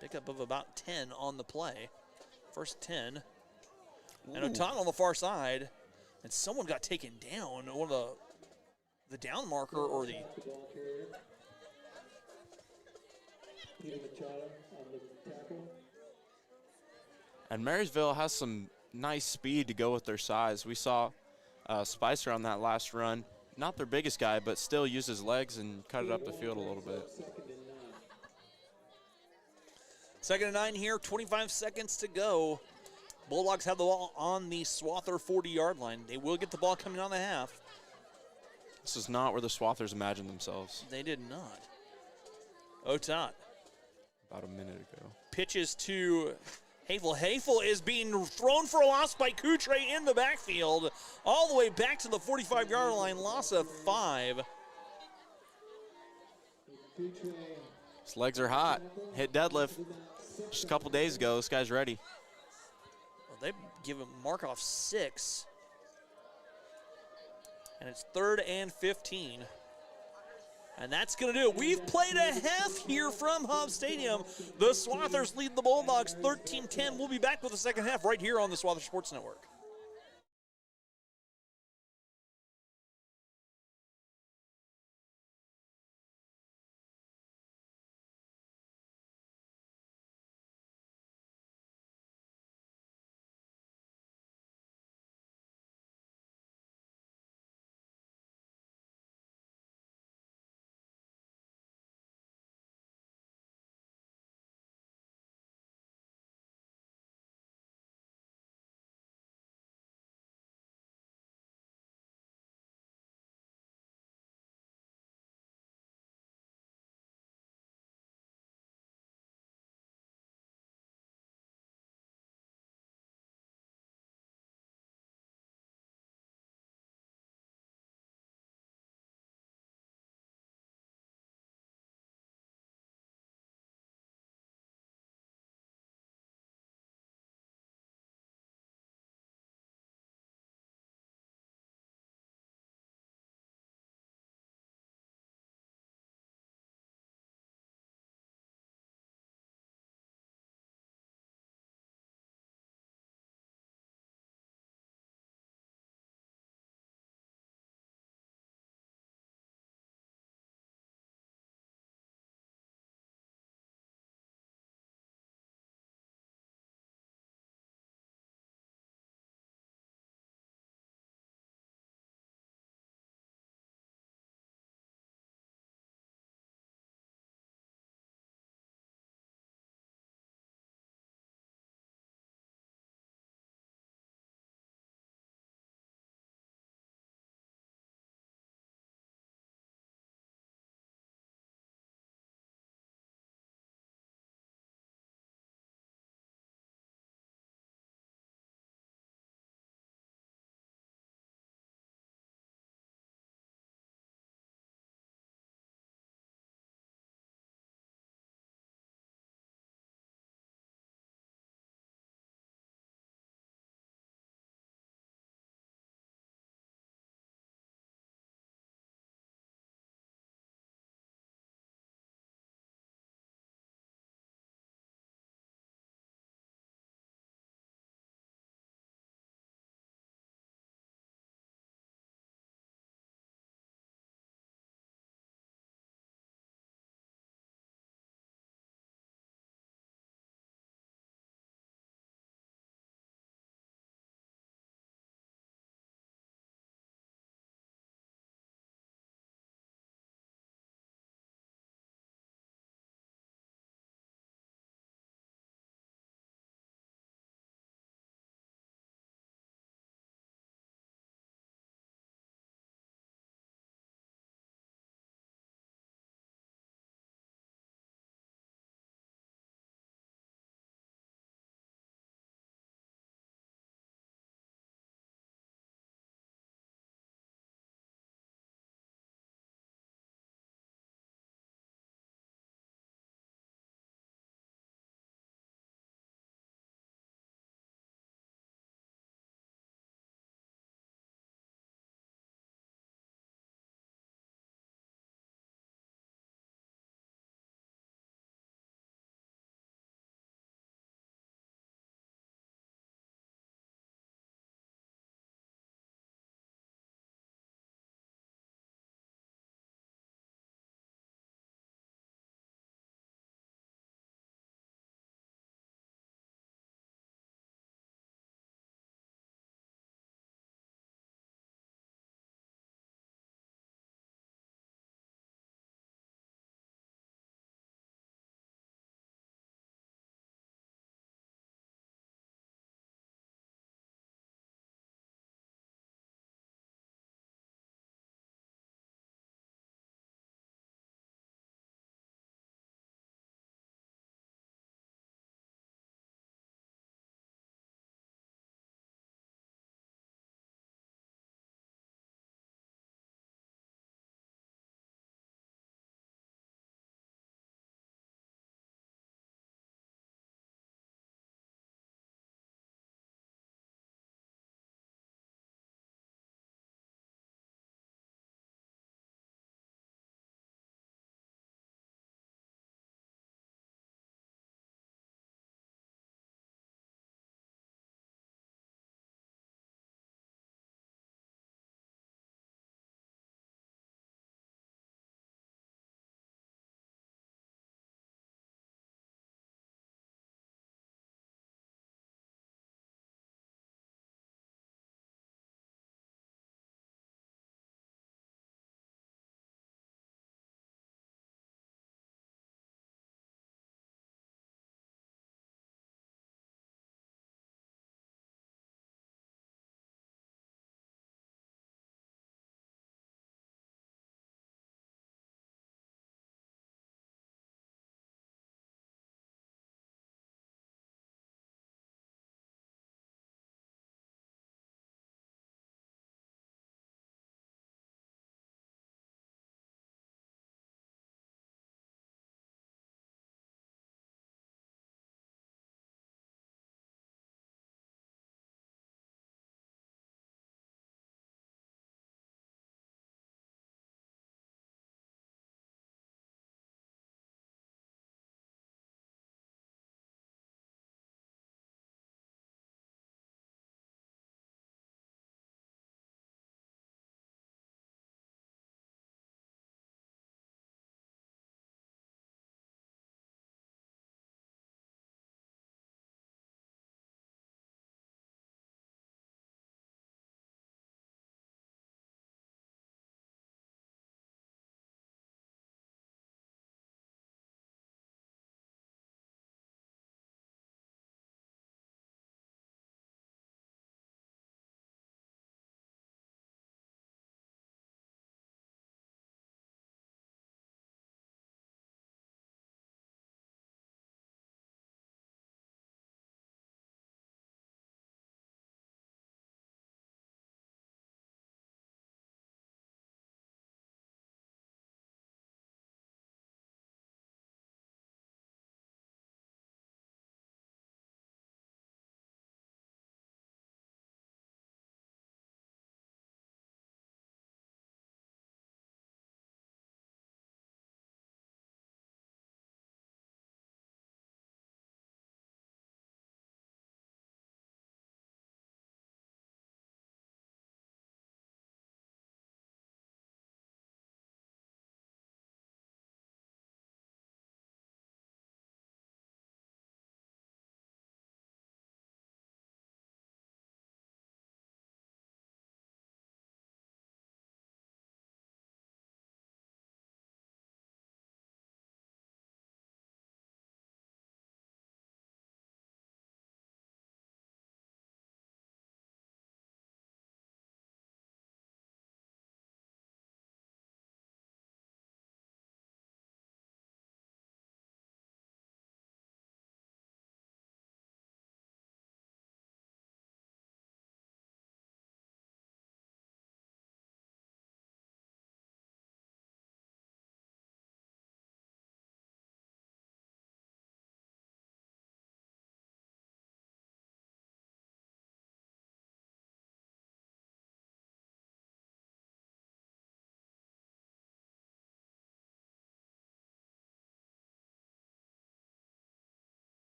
Pickup of about 10 on the play. First 10. And O'Tonnell on the far side. And someone got taken down. One of the down marker or the... Ball carrier. Peter Machado on the tackle. And Marysville has some nice speed to go with their size. We saw Spicer on that last run. Not their biggest guy, but still use his legs and cut it up the field a little bit. Second and 9. Second and 9 here, 25 seconds to go. Bulldogs have the ball on the Swather 40-yard line. They will get the ball coming on the half. This is not where the Swathers imagined themselves They did not. Otot about a minute ago. pitches to Hafel. Hafel is being thrown for a loss by Coutre in the backfield. All the way back to the 45-yard line, loss of 5. His legs are hot. Hit deadlift just a couple days ago. This guy's ready. Well, they give him Markov 6. And it's 3rd and 15. And that's going to do it. We've played a half here from Hobbs Stadium. The Swathers lead the Bulldogs 13-10. We'll be back with the second half right here on the Swathers Sports Network.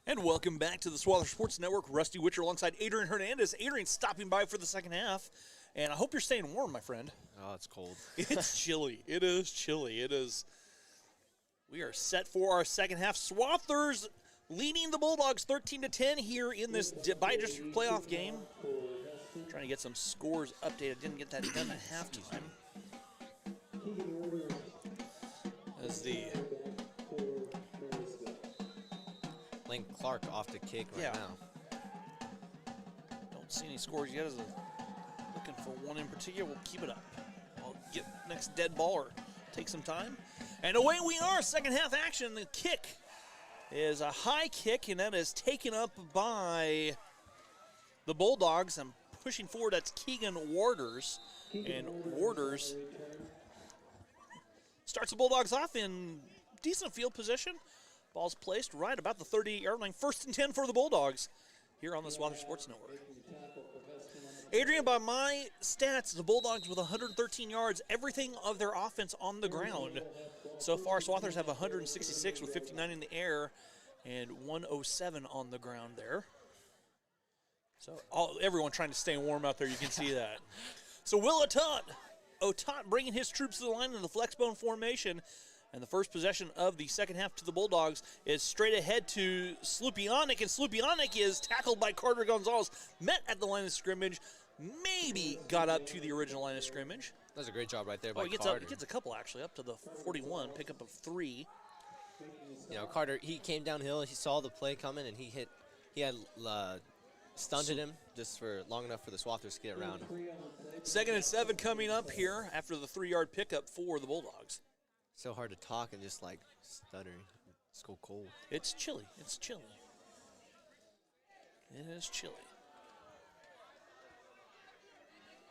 And welcome back to the Swathers Sports Network. Rusty Witcher alongside Adrian Hernandez. Adrian stopping by for the second half. And I hope you're staying warm, my friend. Oh, it's cold. It's chilly. It is chilly. It is. We are set for our second half. Swathers leading the Bulldogs 13-10 here in this bi-district playoff game. Trying to get some scores updated. Didn't get that done at halftime. As the Lane Clark off the kick right now. Don't see any scores yet. As looking for one in particular. We'll keep it up. I'll get next dead ball or take some time. And away we are. Second half action. The kick is a high kick, and that is taken up by the Bulldogs. I'm pushing forward. That's Keegan Warders. And Warders starts the Bulldogs off in decent field position. Ball's placed right about the 38-yard line. 1st and 10 for the Bulldogs here on the Swathers Sports Network. Adrian, by my stats, the Bulldogs with 113 yards, everything of their offense on the ground. So far, Swathers have 166 with 59 in the air and 107 on the ground there. So everyone trying to stay warm out there, you can see that. So Will Otot bringing his troops to the line in the flexbone formation. And the first possession of the second half to the Bulldogs is straight ahead to Slupianic, and Slupianic is tackled by Carter Gonzalez, met at the line of scrimmage, maybe got up to the original line of scrimmage. That was a great job right there by he Carter. gets a couple, actually, up to the 41, pickup of 3. You know, Carter, he came downhill, he saw the play coming, and he had stunted him just for long enough for the Swathers to get around him. 2nd and 7 coming up here after the 3-yard pickup for the Bulldogs. So hard to talk and just like stuttering. It's so cold. It's chilly. It's chilly. It is chilly.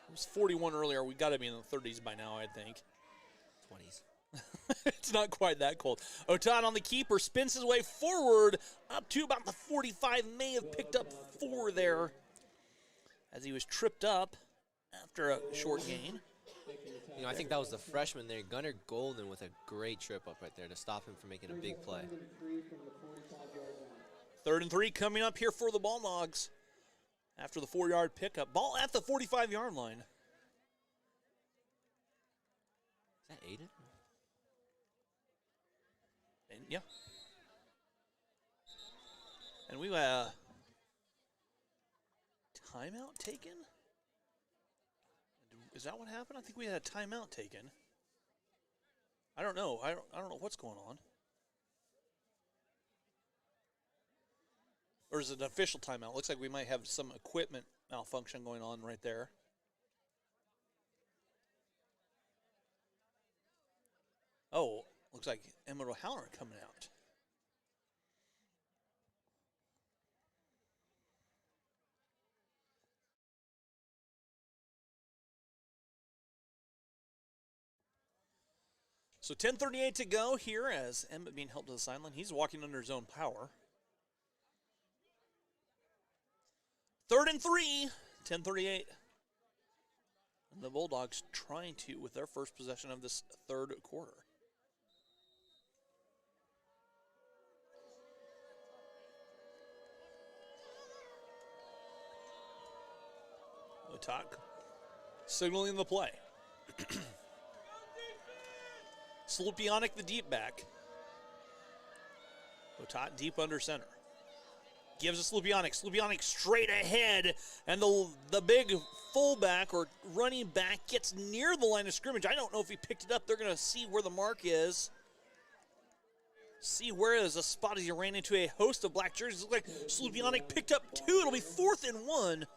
It was 41 earlier. We got to be in the 30s by now, I think. 20s. It's not quite that cold. Otot on the keeper spins his way forward up to about the 45. May have picked up 4 there as he was tripped up after a short gain. You know, I think that was the freshman there, Gunnar Golden, with a great trip up right there to stop him from making a big play. 3rd and 3 coming up here for the Bulldogs after the 4-yard pickup. Ball at the 45-yard line. Is that Aiden? And, yeah. And we timeout taken? Is that what happened? I think we had a timeout taken. I don't know. I don't know what's going on. Or is it an official timeout? Looks like we might have some equipment malfunction going on right there. Oh, looks like Emmett O'Halloran coming out. So 10:38 to go here as Emmett being helped to the sideline. He's walking under his own power. 3rd and 3, 10:38. And the Bulldogs trying to with their first possession of this 3rd quarter. Otok signaling the play. Slupianic the deep back. Otot deep under center. Gives it Slupianic. Slupianic straight ahead. And the big fullback or running back gets near the line of scrimmage. I don't know if he picked it up. They're going to see where the mark is. See where is a spot as he ran into a host of black jerseys. Looks like Slupianic picked up 2. It'll be 4th and 1.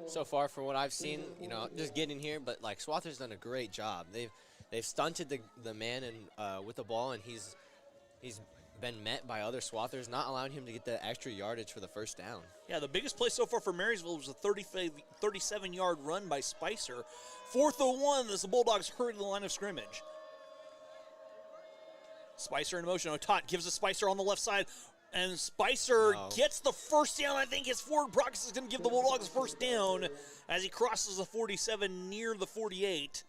So far from what I've seen, you know, just getting here, but like Swathers done a great job. They've stunted the man and with the ball, and he's been met by other Swathers, not allowing him to get the extra yardage for the first down. Yeah, the biggest play so far for Marysville was a 37-yard run by Spicer. 4th and 1 as the Bulldogs hurry to the line of scrimmage. Spicer in motion. Otot gives a Spicer on the left side, and Spicer gets the first down. I think his forward progress is going to give the Bulldogs first down as he crosses the 47 near the 48.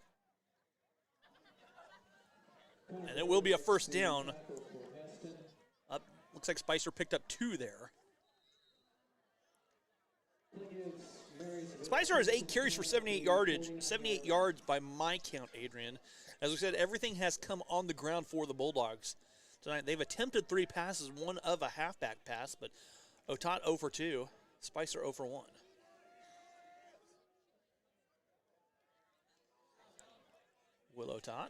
And it will be a first down. Looks like Spicer picked up 2 there. Spicer has 8 carries for 78 yards by my count, Adrian. As we said, everything has come on the ground for the Bulldogs tonight. They've attempted 3 passes, 1 of a halfback pass, but Otat 0 for 2, Spicer 0 for 1. Will Otat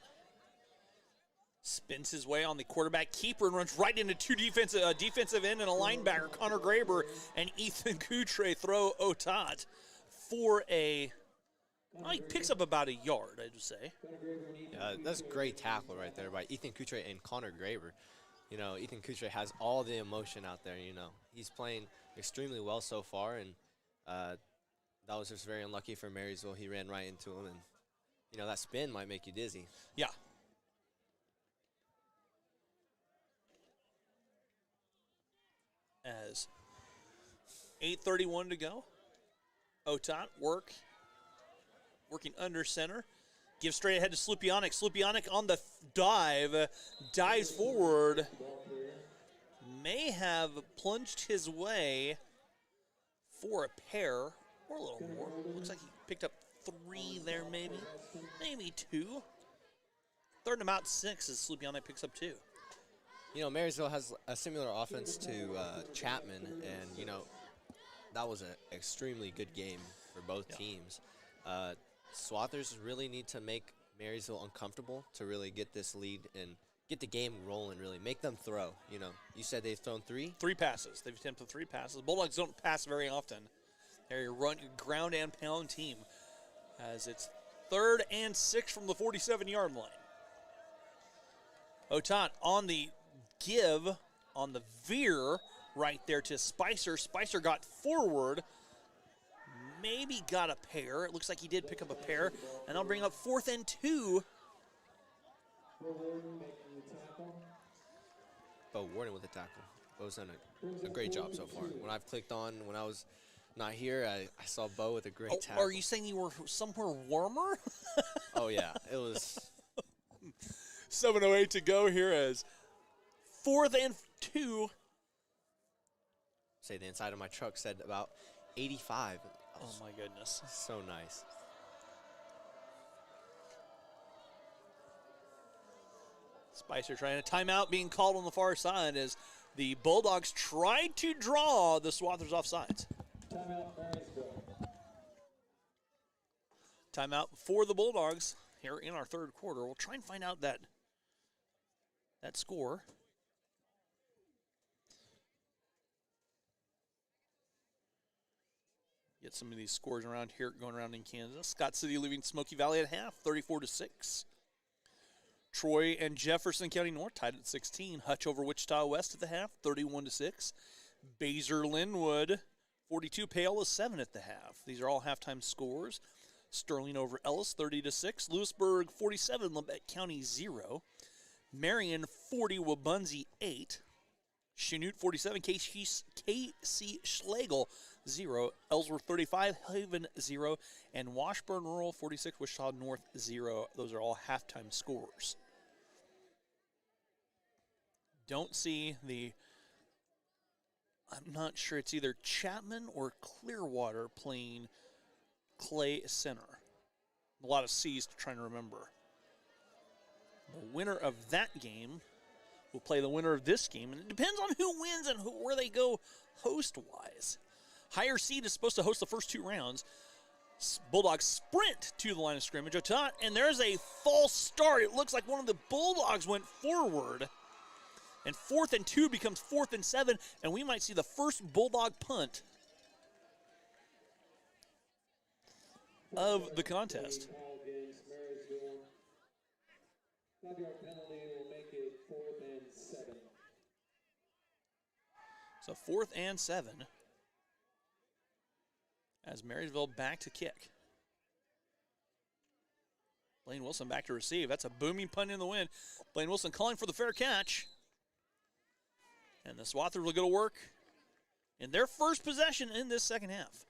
spins his way on the quarterback keeper and runs right into 2 defensive end and a linebacker, Connor Graber and Ethan Coutre throw Otat for he picks up about a yard, I'd say. Yeah, that's a great tackle right there by Ethan Coutre and Connor Graber. You know, Ethan Coutre has all the emotion out there, you know. He's playing extremely well so far, and that was just very unlucky for Marysville. He ran right into him, and, you know, that spin might make you dizzy. Yeah. As 8:31 to go. Otat working under center. Gives straight ahead to Slupionic. Slupionic on the dive. Dives forward. May have plunged his way for a pair or a little more. Looks like he picked up 3 there maybe. Maybe 2. Third and about 6 as Slupionic picks up 2. You know, Marysville has a similar offense to Chapman, and, you know, that was an extremely good game for both teams. Swathers really need to make Marysville uncomfortable to really get this lead and get the game rolling, really. Make them throw, you know. You said they've thrown 3? 3 passes. They've attempted 3 passes. Bulldogs don't pass very often. They're your ground and pound team. As it's 3rd and 6 from the 47-yard line. Otat on the give, on the veer, right there to Spicer. Spicer got forward, maybe got a pair. It looks like he did pick up a pair, and I'll bring up 4th and 2. Bo Warden with the tackle. Bo's done a great job so far. When I've clicked on, when I was not here, I saw Bo with a great tackle. Are you saying you were somewhere warmer? Oh, yeah. It was 7:08 to go here as 4th and 2. Say the inside of my truck said about 85. Oh, my goodness. So nice. Spicer trying a timeout being called on the far side as the Bulldogs tried to draw the Swathers offsides. Timeout for the Bulldogs here in our 3rd quarter. We'll try and find out that score. Get some of these scores around here going around in Kansas. Scott City leaving Smoky Valley at half, 34-6. Troy and Jefferson County North tied at 16. Hutch over Wichita West at the half, 31-6. Baser Linwood, 42. Paola 7 at the half. These are all halftime scores. Sterling over Ellis, 30-6. Lewisburg, 47. Labette County, 0. Marion, 40. Wabunzi, 8. Chanute, 47. KC Schlegel, 0. Ellsworth, 35. Haven, 0. And Washburn Rural, 46. Wichita North, 0. Those are all halftime scores. Don't see I'm not sure, it's either Chapman or Clearwater playing Clay Center. A lot of C's trying to remember. The winner of that game will play the winner of this game, and it depends on who wins and where they go host-wise. Higher seed is supposed to host the first 2 rounds. Bulldogs sprint to the line of scrimmage. Otat, and there's a false start. It looks like one of the Bulldogs went forward. And 4th and 2 becomes 4th and 7, and we might see the first Bulldog punt of the contest. So 4th and 7 as Marysville back to kick. Blaine Wilson back to receive. That's a booming punt in the wind. Blaine Wilson calling for the fair catch. And the Swathers will go to work in their first possession in this second half.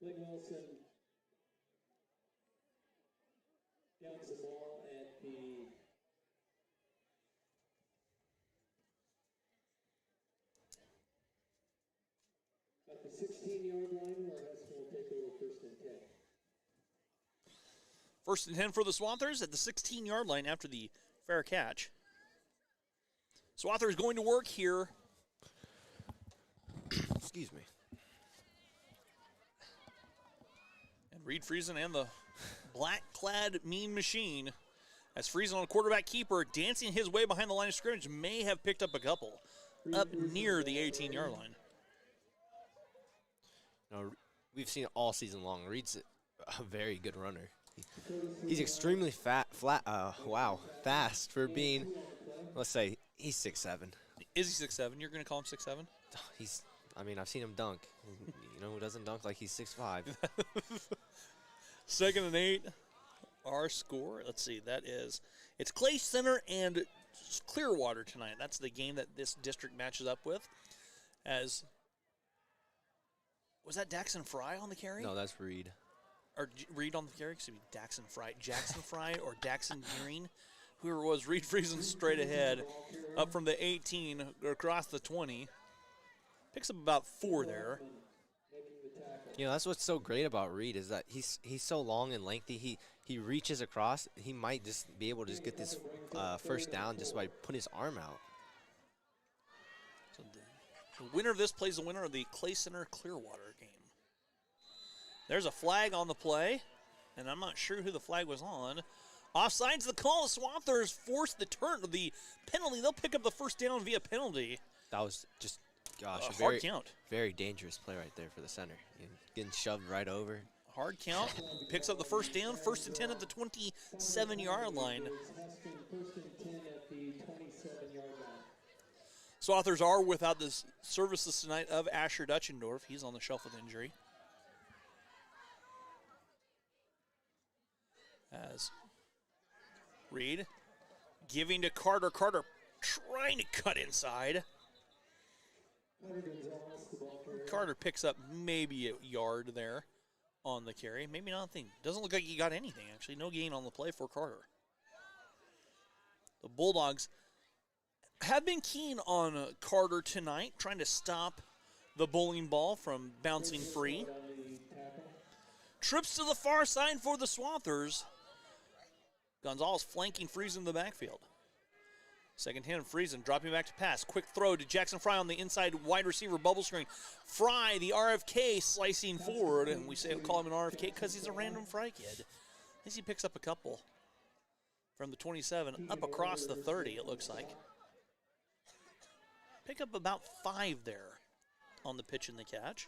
Blaine Wilson gets the ball at the 16-yard line where Hesston will take over first and 10. First and 10 for the Swathers at the 16-yard line after the fair catch. Swathers going to work here. Excuse me. And Reed Friesen and the black-clad Mean Machine, as Friesen on a quarterback keeper, dancing his way behind the line of scrimmage, may have picked up a couple up near the 18-yard line. No, we've seen it all season long. Reed's a very good runner. He's extremely fast for being, let's say, he's 6'7". Is he 6'7"? You're going to call him 6'7"? I've seen him dunk. You know who doesn't dunk like he's 6'5"? 2nd and 8. Our score, let's see, it's Clay Center and Clearwater tonight. That's the game that this district matches up with. Was that Daxon Fry on the carry? No, that's Reed. Or Reed on the carry? Excuse me, Daxon Fry. Jackson Fry or Daxon Green? Whoever it was, Reed Friesen straight ahead. Up from the 18, across the 20. Picks up about 4 there. You know, that's what's so great about Reed is that he's so long and lengthy. He reaches across. He might just be able to just get this first down just by putting his arm out. So the winner of this plays the winner of the Clay Center Clearwater game. There's a flag on the play, and I'm not sure who the flag was on. Offsides the call. Swathers force the penalty. They'll pick up the first down via penalty. That was just, gosh, a hard count. Very dangerous play right there for the center. Getting shoved right over. Hard count. Picks up the first down. 1st and 10 at the 27-yard line. Swathers are without the services tonight of Asher Dutchendorf. He's on the shelf with injury. As Reed giving to Carter. Carter trying to cut inside. Carter picks up maybe a yard there on the carry. Maybe nothing. Doesn't look like he got anything, actually. No gain on the play for Carter. The Bulldogs have been keen on Carter tonight, trying to stop the bowling ball from bouncing free. Trips to the far side for the Swathers. Gonzalez flanking Friesen in the backfield. 2nd hand, Friesen dropping back to pass. Quick throw to Jackson Fry on the inside wide receiver bubble screen. Fry, the RFK, slicing forward, and we call him an RFK because he's a random Fry kid. As he picks up a couple from the 27 up across the 30, it looks like. Pick up about 5 there on the pitch and the catch.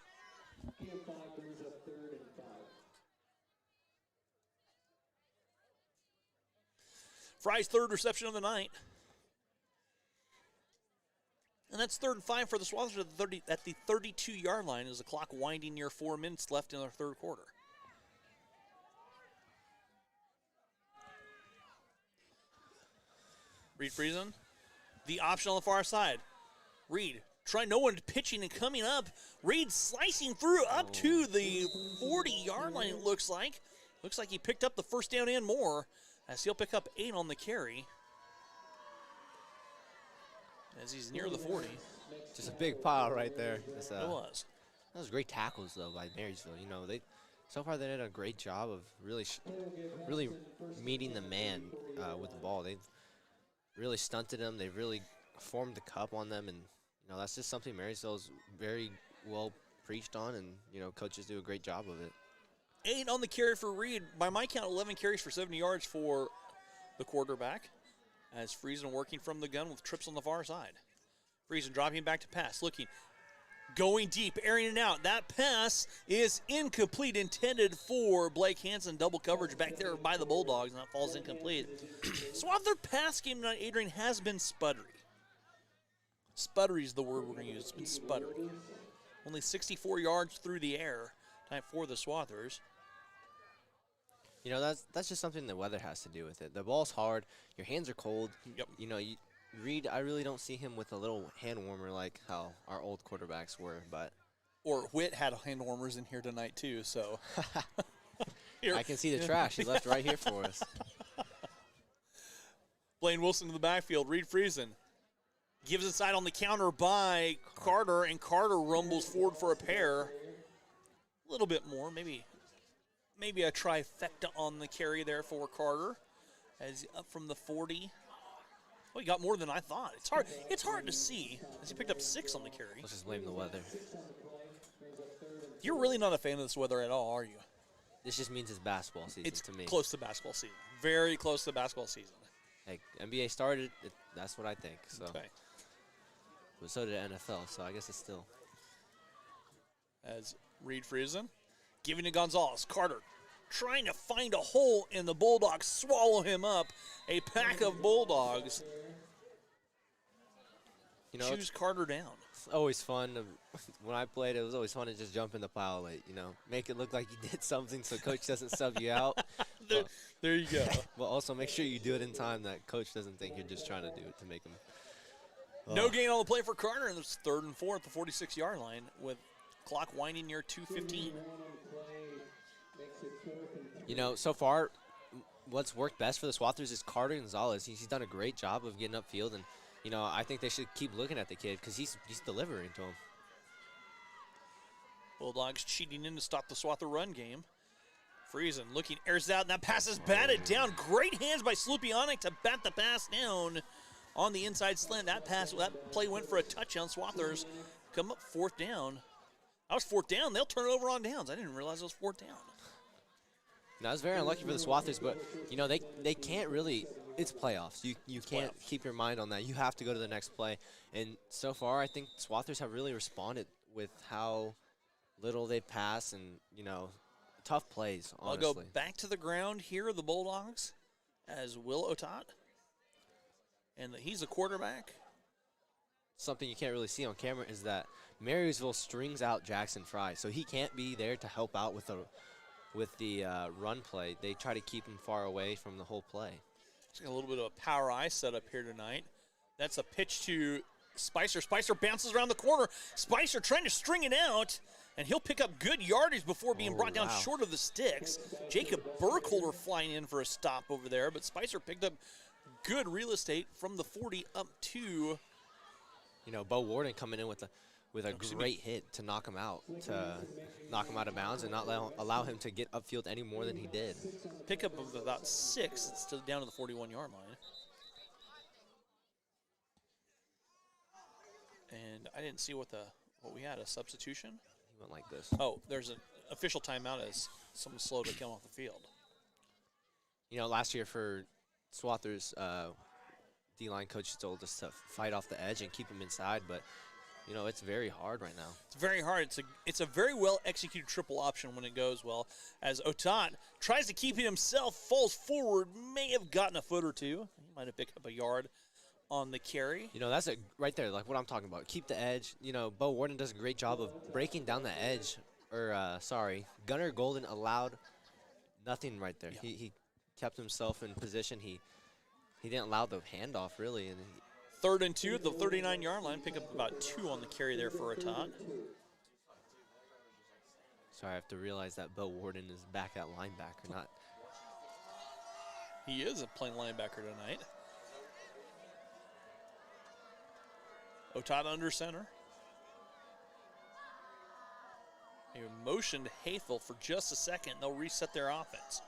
Fry's 3rd reception of the night. And that's 3rd and 5 for the Swathers at the 32-yard line as the clock winding near 4 minutes left in our 3rd quarter. Reed Friesen, the option on the far side. Reed, no one pitching and coming up. Reed slicing through up to the 40-yard line, it looks like. Looks like he picked up the first down and more, as he'll pick up 8 on the carry. As he's near the 40. Just a big pile right there. It was. That was great tackles, though, by Marysville. You know, so far they did a great job of really meeting the man with the ball. They've really stunted him. They've really formed the cup on them, and you know that's just something Marysville's very well preached on, and you know coaches do a great job of it. 8 on the carry for Reed. By my count, 11 carries for 70 yards for the quarterback. As Friesen working from the gun with trips on the far side. Friesen dropping back to pass, looking, going deep, airing it out. That pass is incomplete, intended for Blake Hansen. Double coverage back there by the Bulldogs, and that falls incomplete. Swather pass game tonight, Adrian, has been sputtery. Sputtery is the word we're going to use. It's been sputtery. Only 64 yards through the air, time for the Swathers. You know, that's just something the weather has to do with it. The ball's hard. Your hands are cold. Yep. You know, Reed, I really don't see him with a little hand warmer like how our old quarterbacks were. But Or Whit had hand warmers in here tonight, too, so. Here. I can see the trash. He left right here for us. Blaine Wilson to the backfield. Reed Friesen gives inside on the counter by Carter, and Carter rumbles forward for a pair. a little bit more, maybe a trifecta on the carry there for Carter, as up from the 40. Well, he got more than I thought. It's hard to see, as he picked up 6 on the carry. Let's just blame the weather. You're really not a fan of this weather at all, are you? This just means it's basketball season It's to me. close to basketball season. Very close to basketball season. Hey, NBA started, that's what I think. So. Okay. But so did NFL, so I guess it's still. As Reed Friesen giving to Gonzalez. Carter trying to find a hole, and the Bulldogs swallow him up. A pack of Bulldogs choose Carter down. It's always fun. When I played, it was always fun to just jump in the pile late, make it look like you did something so coach doesn't sub you out. There you go. But also make sure you do it in time that coach doesn't think you're just trying to do it to make him. No gain on the play for Carter, and it's 3rd and 4 at the 46-yard line with clock winding near 2:15. So far, what's worked best for the Swathers is Carter Gonzalez. He's done a great job of getting upfield, and I think they should keep looking at the kid because he's delivering to him. Bulldogs cheating in to stop the Swather run game. Friesen looking, airs out, and that pass is batted down. Great hands by Slupionic to bat the pass down on the inside slant. That play went for a touchdown. Swathers come up 4th down. That was 4th down. They'll turn it over on downs. I didn't realize it was 4th down. Now, it's very unlucky for the Swathers, but, they can't really – it's playoffs. You can't keep your mind on that. You have to go to the next play. And so far, I think Swathers have really responded with how little they pass and, tough plays, honestly. I'll go back to the ground here, the Bulldogs, as Will Otat. And he's a quarterback. Something you can't really see on camera is that Marysville strings out Jackson Fry, so he can't be there to help out with the run play. They try to keep him far away from the whole play. Just got a little bit of a power eye setup here tonight. That's a pitch to Spicer. Spicer bounces around the corner. Spicer trying to string it out, and he'll pick up good yardage before being brought down short of the sticks. Jacob Burkholder flying in for a stop over there, but Spicer picked up good real estate from the 40 up to. Bo Warden coming in with a great hit to knock him out of bounds and not allow him to get upfield any more than he did. Pickup of about 6. It's still down to the 41-yard line. And I didn't see what we had, a substitution? He went like this. Oh, there's an official timeout as someone slow to come off the field. Last year for Swathers, D-line coach told us to fight off the edge and keep him inside, but it's very hard right now. It's very hard. It's a very well executed triple option when it goes well. As Otat tries to keep it himself, falls forward, may have gotten a foot or two. He might have picked up a yard on the carry. That's right there, like what I'm talking about. Keep the edge. Bo Warden does a great job of breaking down the edge. Gunnar Golden allowed nothing right there. Yeah. He kept himself in position. He didn't allow the handoff really, and 3rd and 2 at the 39-yard line. Pick up about 2 on the carry there for Otat. Sorry, I have to realize that Bo Warden is back at linebacker, not. He is playing linebacker tonight. Otat under center. They motioned Hayfield for just a second. They'll reset their offense.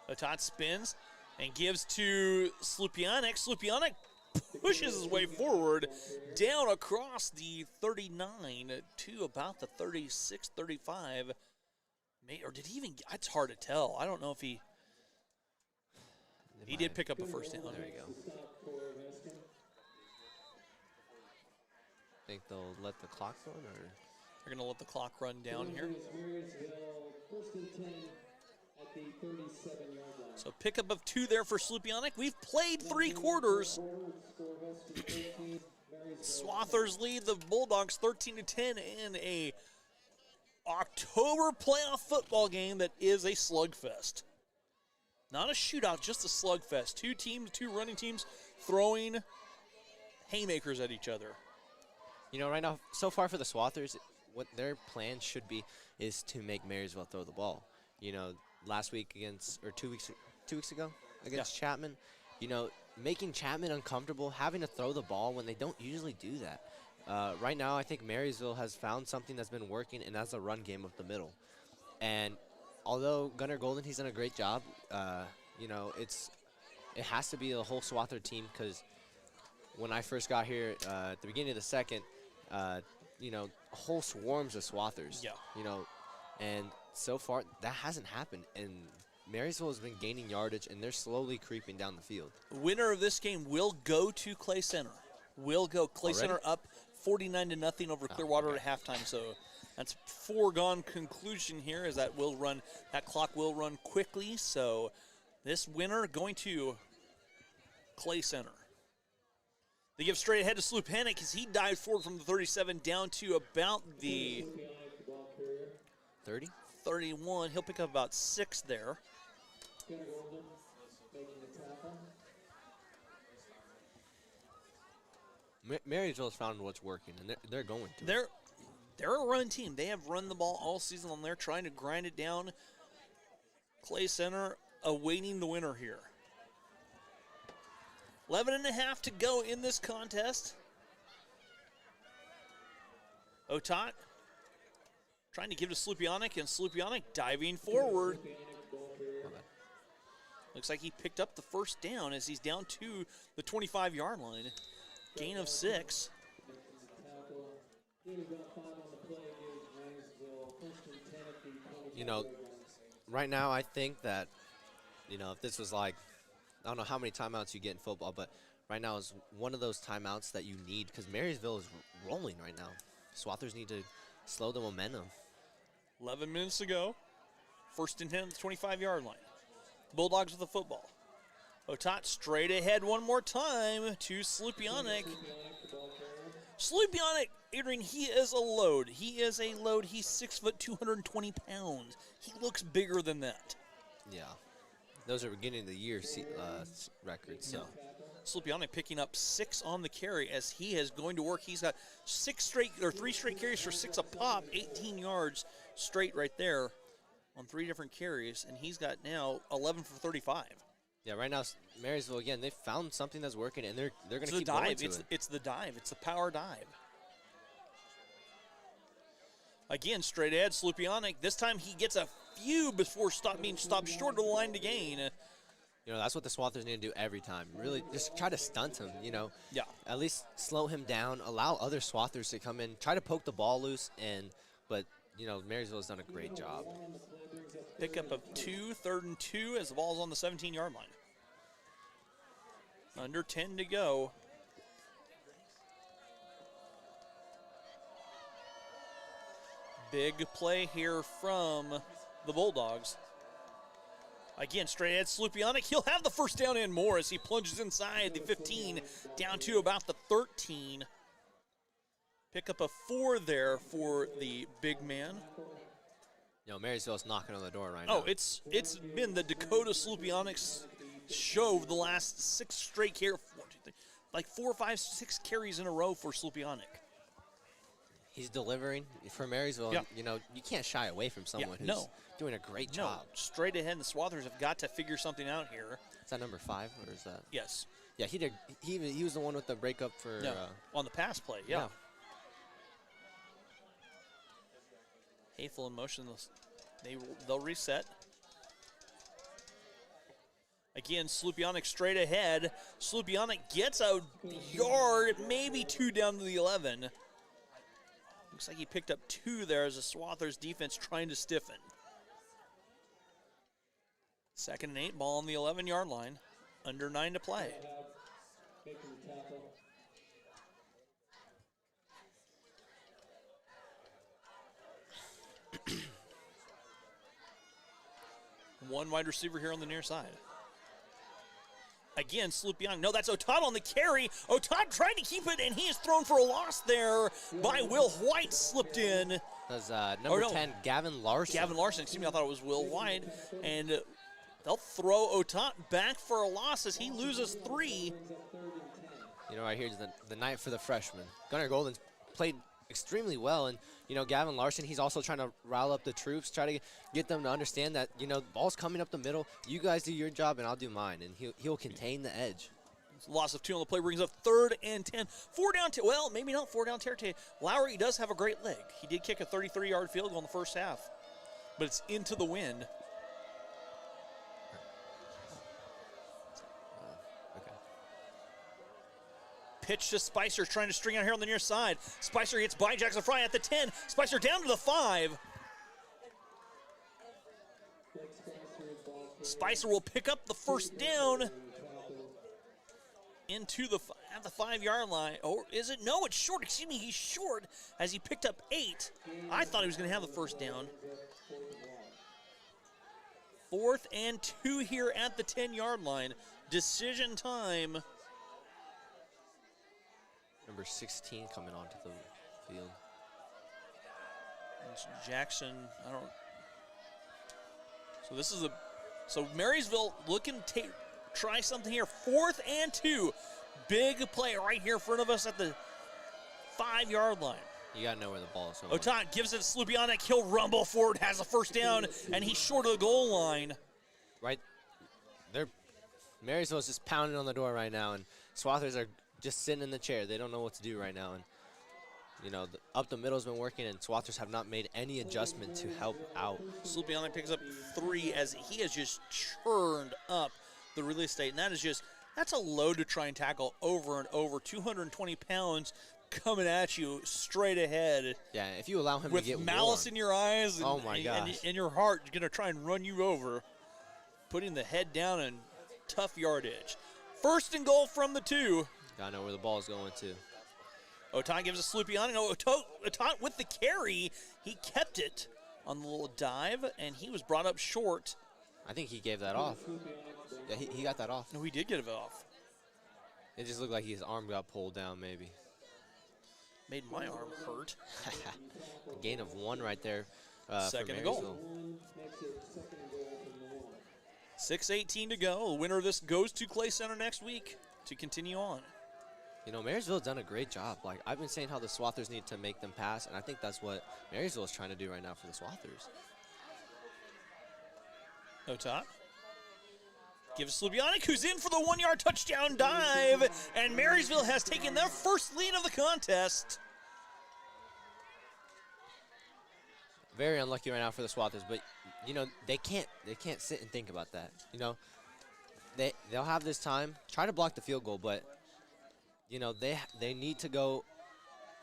Otat spins and gives to Slupionic. Slupionic pushes his way forward down across the 39 to about the 36, 35. Or did he even, it's hard to tell. I don't know if he did pick up a first down. There you go. Think they'll let the clock run, or they're going to let the clock run down here. So pickup of 2 there for Slupionic. We've played 3 quarters. Swathers lead the Bulldogs 13-10 in a October playoff football game that is a slugfest. Not a shootout, just a slugfest. 2 running teams throwing haymakers at each other. Right now, so far for the Swathers, what their plan should be is to make Marysville throw the ball. Last week or 2 weeks ago against Chapman, making Chapman uncomfortable, having to throw the ball when they don't usually do that. Right now, I think Marysville has found something that's been working, and that's a run game up the middle. And although Gunnar Golden, he's done a great job, you know, it has to be a whole Swather team, because when I first got here at the beginning of the second, you know, whole swarms of Swathers. Yeah. You know, and so far that hasn't happened. And Marysville has been gaining yardage, and they're slowly creeping down the field. Winner of this game will go to Clay Center. Will go. Clay Already? Center up 49-0 over Clearwater okay. at halftime. So that's foregone conclusion here, as that clock will run quickly. So this winner going to Clay Center. They give straight ahead to Slupanik as he dives forward from the 37 down to about the 30? 31. He'll pick up about 6 there. Marysville's found what's working, and they're going to. They're a run team. They have run the ball all season long. They're trying to grind it down. Clay Center awaiting the winner here. 11.5 to go in this contest. Otot trying to give to Slupianic, and Slupianic diving forward. Looks like he picked up the first down as he's down to the 25-yard line. Gain of 6. You know, right now I think that, you know, if this was like, I don't know how many timeouts you get in football, but right now is one of those timeouts that you need, because Marysville is rolling right now. Swathers need to slow the momentum. 11 minutes to go. First and 10 at the 25-yard line. Bulldogs with the football. Otot straight ahead one more time to Slupianic. Slupianic, Adrian, he is a load. He is a load. He's 6 foot, 220 pounds. He looks bigger than that. Yeah. Those are beginning of the year records. So. Slupianic picking up 6 on the carry as he is going to work. He's got 3 straight carries for 6 a pop, 18 yards straight right there on 3 different carries, and he's got now 11 for 35. Yeah, right now Marysville again, they found something that's working, and they're going to keep dive. going to it. It's the dive. It's the power dive. Again, straight ahead, Slupianic. This time he gets a few before being stopped short of the line to gain. You know, that's what the Swathers need to do every time. Really, just try to stunt him, you know. Yeah. At least slow him down, allow other Swathers to come in, try to poke the ball loose, but, you know, Marysville's done a great job. Pickup of 2, 3rd and 2 as the ball's on the 17-yard line. Under 10 to go. Big play here from the Bulldogs. Again, straight ahead, Slupianic. He'll have the first down and more as he plunges inside the 15 down to about the 13. Pickup of 4 there for the big man. You know, Marysville's knocking on the door right now. Oh, it's been the Dakota Slupianic's show the last 6 straight carries, like 4, 5, 6 carries in a row for Slupianic. He's delivering for Marysville. Yeah. And, you know, you can't shy away from someone who's doing a great job. Straight ahead, the Swathers have got to figure something out here. Is that number 5, or is that? Yes. Yeah, he did. He was the one with the breakup for. On the pass play, yeah. Hayful in motion. They'll reset. Again, Slupianic straight ahead. Slupianic gets a yard, maybe 2 down to the 11. Looks like he picked up 2 there as the Swathers defense trying to stiffen. 2nd and 8, ball on the 11-yard line. Under 9 to play. One wide receiver here on the near side. Again, Slupianic. No, that's Otot on the carry. Otot trying to keep it, and he is thrown for a loss there by Will White. Slipped in. That's number 10, Gavin Larson. Gavin Larson. Excuse me, I thought it was Will White. And they'll throw Otot back for a loss as he loses 3. You know, right here's the night for the freshman. Gunnar Golden's played extremely well, and you know, Gavin Larson, he's also trying to rile up the troops, try to get them to understand that, you know, ball's coming up the middle. You guys do your job, and I'll do mine, and he'll contain the edge. Loss of 2 on the play brings up 3rd and 10. 4 down, well, maybe not 4 down territory. Lowry does have a great leg. He did kick a 33-yard field goal in the first half, but it's into the wind. Pitch to Spicer, trying to string out here on the near side. Spicer gets by Jackson Fry at the 10. Spicer down to the 5. Spicer will pick up the first down into at the 5-yard line. Or is it? No, it's short. Excuse me, he's short as he picked up 8. I thought he was going to have the first down. 4th and 2 here at the 10-yard line. Decision time. Number 16 coming onto the field. It's Jackson. So this is so Marysville looking to try something here. 4th and 2. Big play right here in front of us at the 5-yard line. You got to know where the ball is going. Otan gives it to Slupianic. He'll rumble forward, has a first down, and he's short of the goal line. Right. Marysville's just pounding on the door right now, and Swathers are just sitting in the chair. They don't know what to do right now. And, you know, up the middle's been working, and Swathers have not made any adjustment to help out. Slupianic picks up 3 as he has just churned up the real estate, and that's a load to try and tackle over and over. 220 pounds coming at you straight ahead. Yeah, if you allow him to get with malice warm. in your eyes and, oh my gosh. and your heart, going to try and run you over, putting the head down and tough yardage. 1st and goal from the 2. Gotta know where the ball is going to. Otan gives a Slupianic. Otan with the carry. He kept it on the little dive, and he was brought up short. I think he gave that off. Yeah, he got that off. No, he did get it off. It just looked like his arm got pulled down, maybe. Made my arm hurt. A gain of 1 right there. 2nd and for goal. 6:18 to go. The winner of this goes to Clay Center next week to continue on. You know, Marysville's done a great job. Like, I've been saying how the Swathers need to make them pass, and I think that's what Marysville is trying to do right now for the Swathers. Otan gives Slupianic, who's in for the 1-yard touchdown dive, and Marysville has taken their first lead of the contest. Very unlucky right now for the Swathers, but you know they can't sit and think about that. You know, they'll have this time, try to block the field goal, but you know they need to go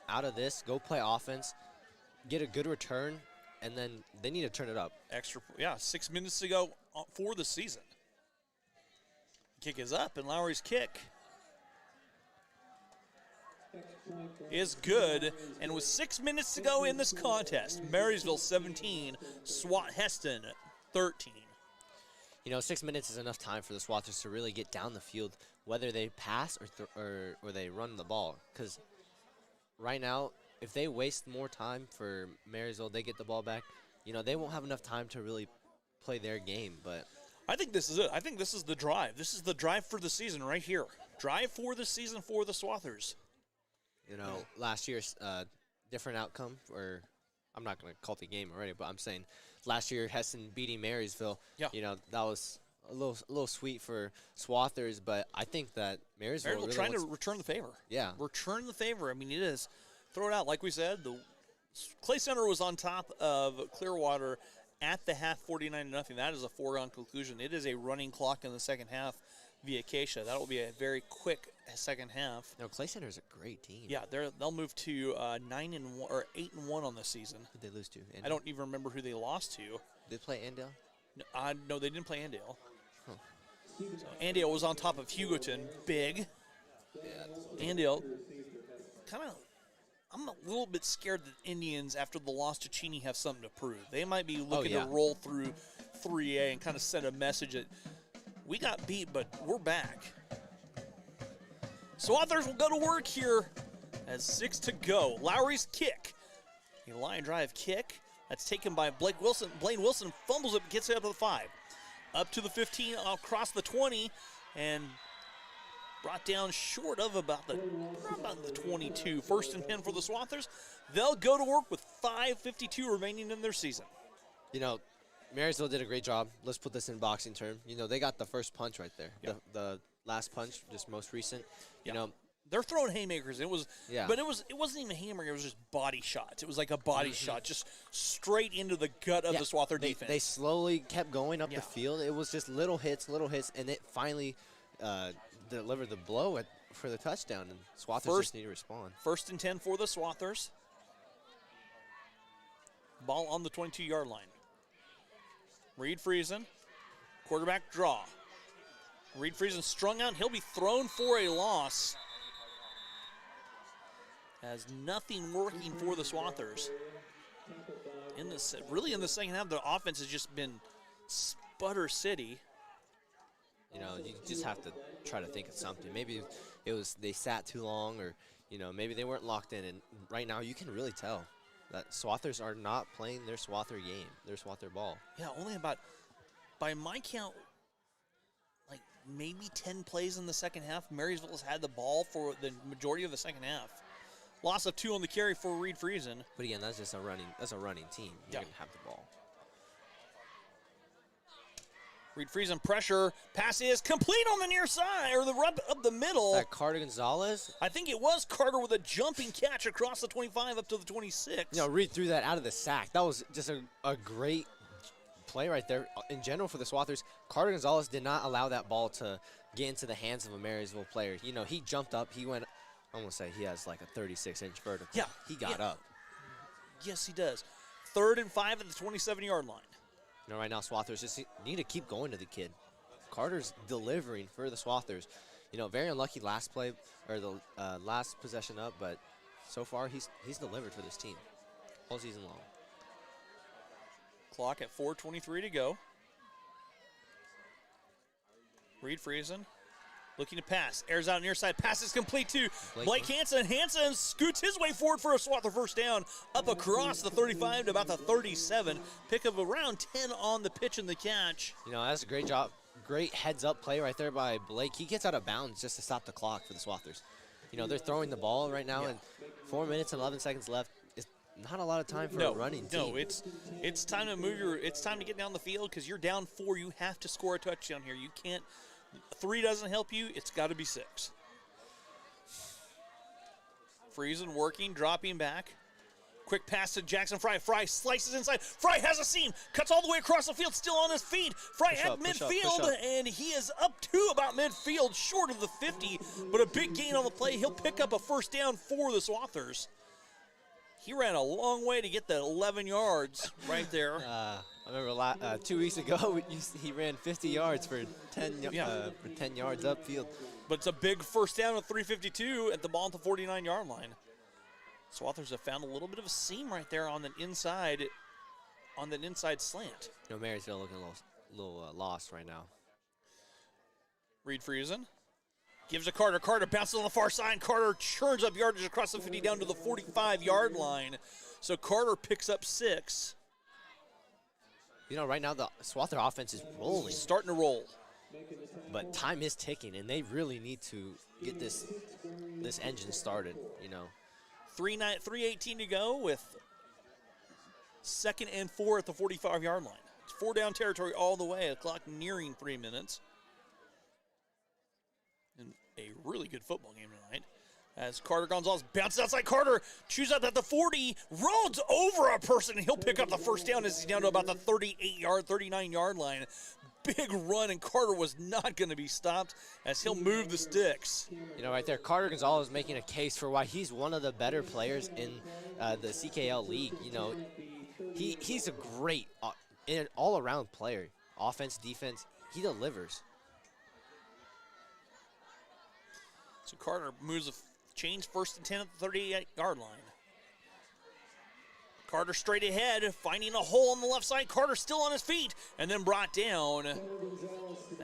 out of this, go play offense, get a good return, and then they need to turn it up. 6 minutes to go for the season. Kick is up, and Lowry's kick is good. And with 6 minutes to go in this contest, Marysville 17, Hesston 13. You know, 6 minutes is enough time for the Swathers to really get down the field, whether they pass or they run the ball. Because right now, if they waste more time for Marysville, they get the ball back, you know, they won't have enough time to really play their game. But I think this is it. I think this is the drive. This is the drive for the season right here. Drive for the season for the Swathers. You know, last year's different outcome, or I'm not going to call it the game already, but I'm saying last year Hesston beating Marysville, you know, that was a little sweet for Swathers, but I think that Marysville really trying to return the favor. Yeah. Return the favor. I mean, it is. Throw it out. Like we said, the Clay Center was on top of Clearwater at the half 49-0. That is a foregone conclusion. It is a running clock in the second half via Acacia. That will be a very quick second half. No, Clay Center is a great team. Yeah, they'll move to 9-1 or 8-1 on the season. Who did they lose to? Andale? I don't even remember who they lost to. Did they play Andale? No, they didn't play Andale. Huh. So Andale was on top of Hugoton. Big. Yeah. Andale, I'm a little bit scared that Indians, after the loss to Cheney, have something to prove. They might be looking to roll through 3A and kind of send a message that we got beat, but we're back. Swathers will go to work here as 6 to go. Lowry's kick. A line drive kick. That's taken by Blaine Wilson fumbles it, gets it up to the 5. Up to the 15, across the 20, and brought down short of about the 22. 1st and 10 for the Swathers. They'll go to work with 5:52 remaining in their season. You know, Marysville did a great job. Let's put this in boxing term. You know, they got the first punch right there. Yeah. The last punch, just most recent. You know, they're throwing haymakers. It was, Yeah. but it wasn't even a haymaker. It was just body shots. It was like a body shot, just straight into the gut of the Swather defense. They slowly kept going up Yeah. the field. It was just little hits, and it finally delivered the blow for the touchdown. And Swathers just need to respond. 1st and 10 for the Swathers. Ball on the 22-yard line. Reed Friesen, quarterback draw. Reed Friesen strung out. He'll be thrown for a loss. Has nothing working for the Swathers. In the second half, the offense has just been sputter city. You know, you just have to try to think of something. Maybe it was they sat too long, or you know, maybe they weren't locked in. And right now, you can really tell that Swathers are not playing their Swather game, their Swather ball. Yeah, only about, by my count, like maybe 10 plays in the second half. Marysville has had the ball for the majority of the second half. Loss of 2 on the carry for Reed Friesen. But again, that's just a running team. You're gonna have the ball. Reed Friesen pressure. Pass is complete on the near side, or the rub up the middle. That Carter Gonzalez. I think it was Carter with a jumping catch across the 25 up to the 26. You know, Reed threw that out of the sack. That was just a great play right there. In general for the Swathers, Carter Gonzalez did not allow that ball to get into the hands of a Marysville player. You know, he jumped up. He went, I'm going to say he has like a 36-inch vertical. Yeah. He got up. Yes, he does. 3rd and 5 at the 27-yard line. You know, right now, Swathers just need to keep going to the kid. Carter's delivering for the Swathers. You know, very unlucky last play, or the last possession up, but so far he's delivered for this team all season long. Clock at 4:23 to go. Reed Friesen looking to pass. Airs out near side. Pass is complete to Blake Hansen. Hansen scoots his way forward for a Swather first down. Up across the 35 to about the 37. Pick of around 10 on the pitch and the catch. You know, that's a great job. Great heads-up play right there by Blake. He gets out of bounds just to stop the clock for the Swathers. You know, they're throwing the ball right now, and 4 minutes and 11 seconds left. It's not a lot of time for a running team. No, it's time to move it's time to get down the field because you're down 4. You have to score a touchdown here. You can't. 3 doesn't help you. It's got to be 6. Friesen working, dropping back. Quick pass to Jackson Fry. Fry slices inside. Fry has a seam. Cuts all the way across the field, still on his feet. Fry at midfield, and he is up to about midfield, short of the 50, but a big gain on the play. He'll pick up a first down for the Swathers. He ran a long way to get the 11 yards right there. I remember 2 weeks ago, he ran 50 yards for 10 yards upfield. But it's a big first down with 3:52 at the ball at the 49-yard line. Swathers have found a little bit of a seam right there on the inside slant. You know, Marysville looking a little lost right now. Reed Friesen gives to Carter. Carter bounces on the far side. Carter churns up yardage across the 50 down to the 45-yard line. So Carter picks up 6. You know, right now the Swather offense is rolling. Starting to roll. But time is ticking, and they really need to get this engine started, you know. 3:18 to go with 2nd and 4 at the 45-yard line. It's 4 down territory all the way. The clock nearing 3 minutes. And a really good football game tonight. As Carter Gonzalez bounces outside. Carter chews out at the 40, runs over a person, and he'll pick up the first down as he's down to about the 39-yard line. Big run, and Carter was not going to be stopped as he'll move the sticks. You know, right there, Carter Gonzalez making a case for why he's one of the better players in the CKL league. You know, he's a great all-around player. Offense, defense, he delivers. So Carter moves a change 1st and 10 at the 38-yard line. Carter straight ahead, finding a hole on the left side. Carter still on his feet, and then brought down. And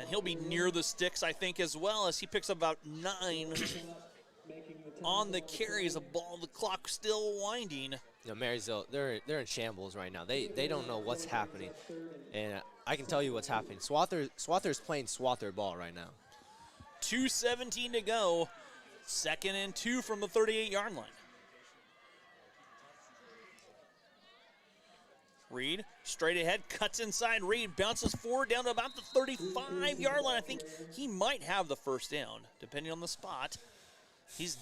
he'll be near the sticks, I think, as well, as he picks up about 9 on the carries. The ball, the clock still winding. You know, Marysville, they're in shambles right now. They don't know what's happening, and I can tell you what's happening. Swather's playing Swather ball right now. 2:17 to go. 2nd and 2 from the 38-yard line. Reed, straight ahead, cuts inside. Reed bounces forward down to about the 35-yard line. I think he might have the first down, depending on the spot. He's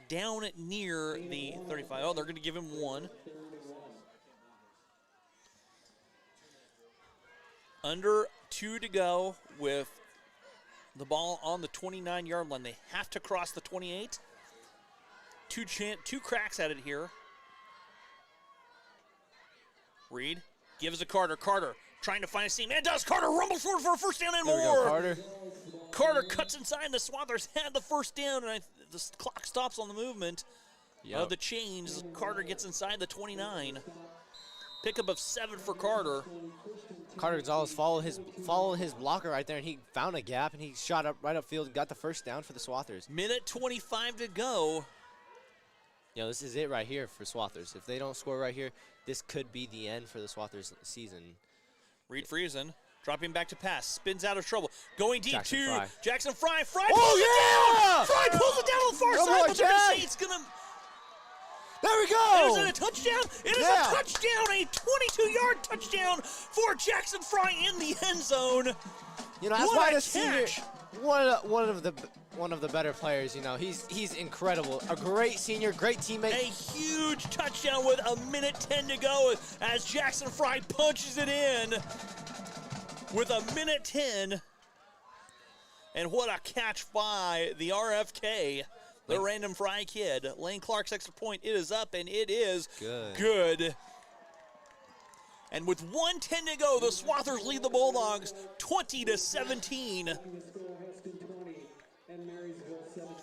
down at near the 35. Oh, they're going to give him one. Under 2 to go with the ball on the 29-yard line. They have to cross the 28. Two cracks at it here. Reed gives to Carter. Carter trying to find a seam. And does. Carter rumbles forward for a first down and There we more. go, Carter. Carter cuts inside, and the Swathers had the first down, and the clock stops on the movement of the change. Carter gets inside the 29. Pickup of 7 for Carter. Carter Gonzalez followed his blocker right there, and he found a gap, and he shot up right upfield and got the first down for the Swathers. Minute 25 to go. You know, this is it right here for Swathers. If they don't score right here, this could be the end for the Swathers season. Reed Friesen dropping back to pass, spins out of trouble, going deep Jackson to Fry. Jackson Fry. Fry Oh, pulls it yeah! down. Fry pulls it down on the far Come side, on, but they're going to Jack. say it's going to. There we go! Is it a touchdown? It is Yeah. a touchdown, a 22-yard touchdown for Jackson Fry in the end zone. You know, that's What why a the senior, catch. one of the better players. You know, he's incredible. A great senior, great teammate. A huge touchdown with a minute 10 to go as Jackson Fry punches it in with a minute 10. And what a catch by the RFK, the random Fry kid. Lane Clark's extra point, it is up, and it is good. And with 1:10 to go, the Swathers lead the Bulldogs 20-17.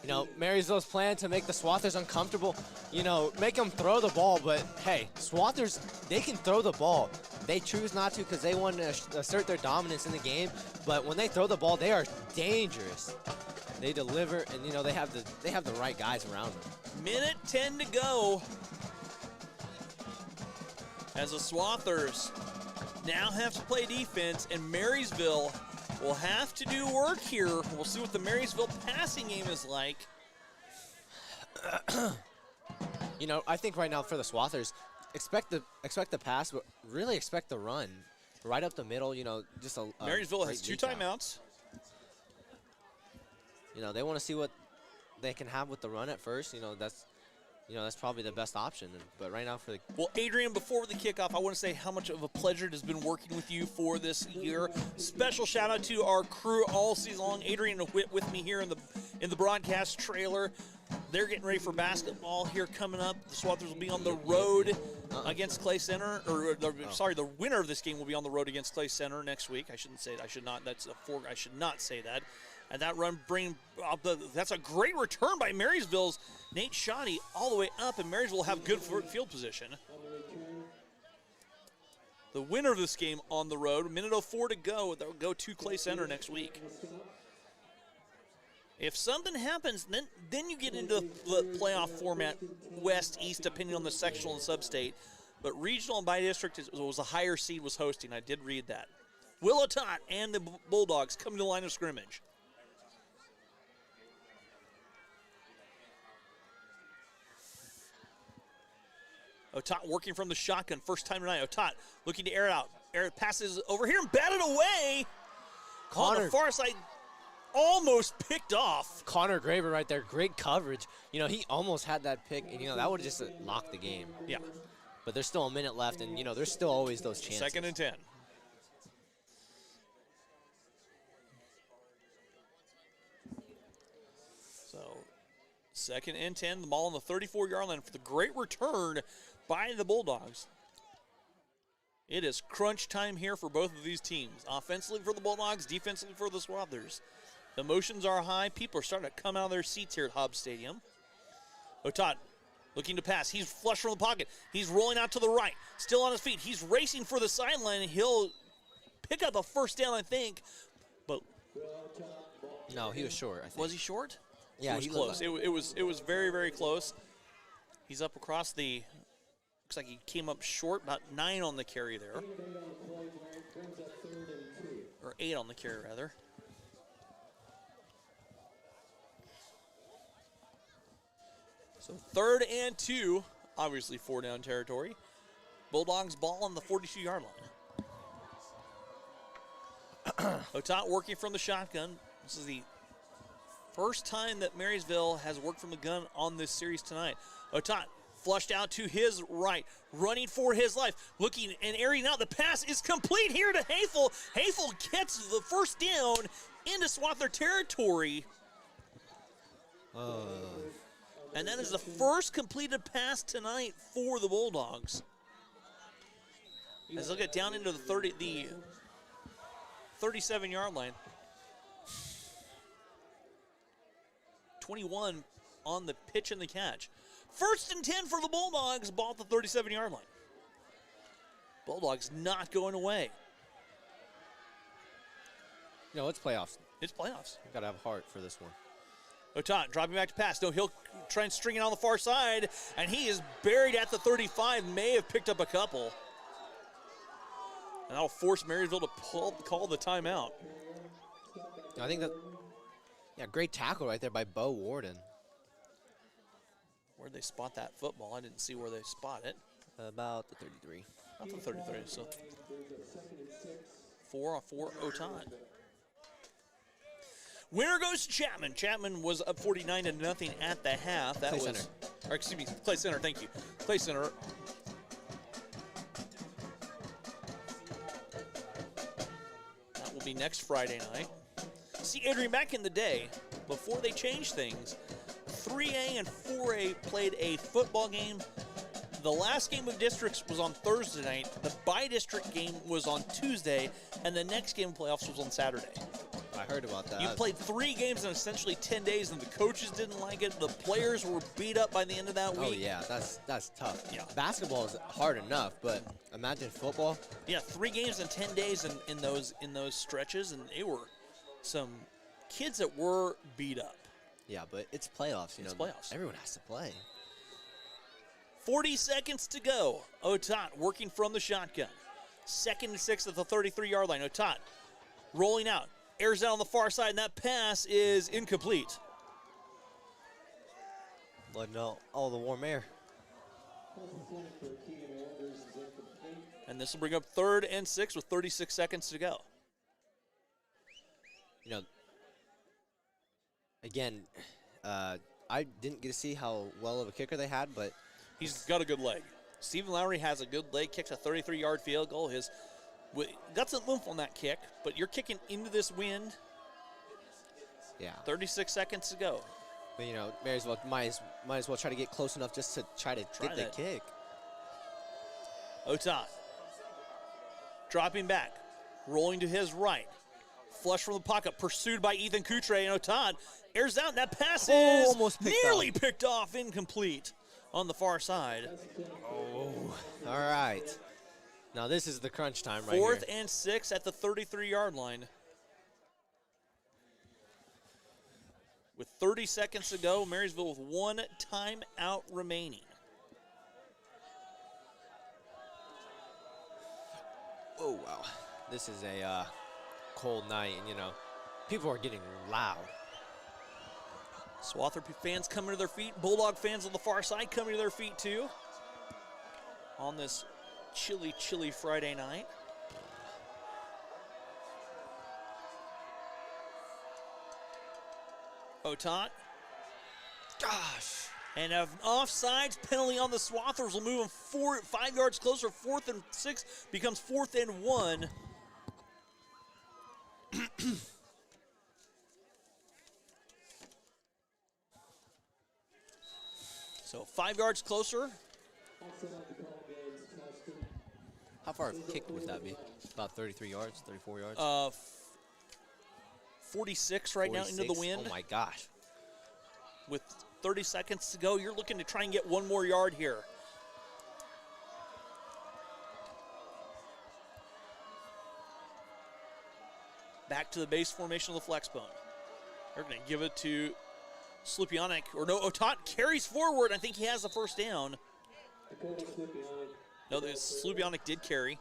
You know, Marysville's plan to make the Swathers uncomfortable, you know, make them throw the ball. But, hey, Swathers, they can throw the ball. They choose not to because they want to assert their dominance in the game. But when they throw the ball, they are dangerous. They deliver, and, you know, they have the right guys around them. Minute 10 to go. As the Swathers now have to play defense, and Marysville will have to do work here. We'll see what the Marysville passing game is like. You know, I think right now for the Swathers, expect the pass, but really expect the run. Right up the middle, you know, just a Marysville has great 2 reach out. timeouts. You know, they want to see what they can have with the run at first. You know, that's probably the best option. But right now for the Well, Adrian, before the kickoff, I want to say how much of a pleasure it has been working with you for this year. Special shout out to our crew all season long. Adrian and Whit with me here in the broadcast trailer. They're getting ready for basketball here coming up. The Swathers will be on the road against Clay Center. Sorry, the winner of this game will be on the road against Clay Center next week. I shouldn't say it. I should not. I should not say that. And that run that's a great return by Marysville's Nate Shoddy all the way up, and Marysville will have good field position. The winner of this game on the road, minute 04 to go. They'll go to Clay Center next week. If something happens, then you get into the playoff format, West, East, depending on the sectional and sub-state. But regional and by district was a higher seed was hosting. I did read that. Will Otot and the Bulldogs coming to the line of scrimmage. Otot working from the shotgun, first time tonight. Otot looking to air it out. Air passes over here and batted away. On the far side, almost picked off. Connor Graver right there, great coverage. You know, he almost had that pick, and, you know, that would have just locked the game. Yeah. But there's still a minute left, and, you know, there's still always those chances. 2nd and 10. So, 2nd and 10, the ball on the 34-yard line for the great return by the Bulldogs. It is crunch time here for both of these teams. Offensively for the Bulldogs, defensively for the Swathers. The emotions are high. People are starting to come out of their seats here at Hobbs Stadium. Otot looking to pass. He's flush from the pocket. He's rolling out to the right. Still on his feet. He's racing for the sideline, and he'll pick up a first down, I think. But No, he was short, I think. was he short? Yeah, it was close. It was very, very close. He's up across the. Looks like he came up short, about 9 on the carry there, or 8 on the carry rather. So 3rd and 2, obviously 4 down territory. Bulldogs ball on the 42-yard line. Otot working from the shotgun. This is the first time that Marysville has worked from the gun on this series tonight. Otot flushed out to his right, running for his life, looking and airing out. The pass is complete here to Haefel. Haefel gets the first down into Swather territory. And that is the first completed pass tonight for the Bulldogs. As they'll get down into the 37-yard line. 21 on the pitch and the catch. 1st and 10 for the Bulldogs, ball at the 37-yard line. Bulldogs not going away. No, it's playoffs. It's playoffs. You've got to have heart for this one. Otot dropping back to pass. No, he'll try and string it on the far side, and he is buried at the 35. May have picked up a couple. And that'll force Marysville to call the timeout. I think that, yeah, great tackle right there by Bo Warden. Where'd they spot that football? I didn't see where they spot it. About the 33. Not the 33, so 4 Otot. Winner goes to Chapman. Chapman was up 49-0 at the half. That Clay was, Center. or excuse me, Clay Center. Thank you, Clay Center. That will be next Friday night. See, Adrian, back in the day, before they changed things, 3A and 4A played a football game. The last game of districts was on Thursday night. The by-district game was on Tuesday, and the next game of playoffs was on Saturday. I heard about that. You played 3 games in essentially 10 days, and the coaches didn't like it. The players were beat up by the end of that week. Oh, yeah, that's tough. Yeah. Basketball is hard enough, but imagine football. Yeah, 3 games in 10 days in those stretches, and they were some kids that were beat up. Yeah, but it's playoffs. It's playoffs. Everyone has to play. 40 seconds to go. Otot working from the shotgun. 2nd and 6 at the 33-yard line. Otot rolling out. Airs out on the far side, and that pass is incomplete. Letting out all the warm air. And this will bring up 3rd and 6 with 36 seconds to go. You know, again, I didn't get to see how well of a kicker they had, but He's got a good leg. Stephen Lowry has a good leg, kicks a 33-yard field goal. Got some oomph on that kick, but you're kicking into this wind. yeah. 36 seconds to go. But, you know, Marysville might as well try to get close enough just to try to get that. the kick. Otot dropping back, rolling to his right. Flush from the pocket, pursued by Ethan Coutre, and Otot airs out, and that pass is almost picked nearly off. picked off, incomplete on the far side. All right. Now this is the crunch time right 4th here. and 6 at the 33-yard line. With 30 seconds to go, Marysville with 1 timeout remaining. Oh, wow. This is a cold night, and, you know, people are getting loud. Swather fans coming to their feet. Bulldog fans on the far side coming to their feet, too. On this chilly, chilly Friday night. Otot. Gosh. And an offsides penalty on the Swathers will move them 5 yards closer. 4th and 6 becomes 4th and 1. So 5 yards closer. How far of a kick would that be? About 33 yards, 34 yards? 46 right now into the 46? wind. Oh, my gosh. With 30 seconds to go, you're looking to try and get 1 more yard here. Back to the base formation of the flex bone. They're going to give it to Slupianic. Or no, Otot carries forward. I think he has the first down. No, Slupianic did carry.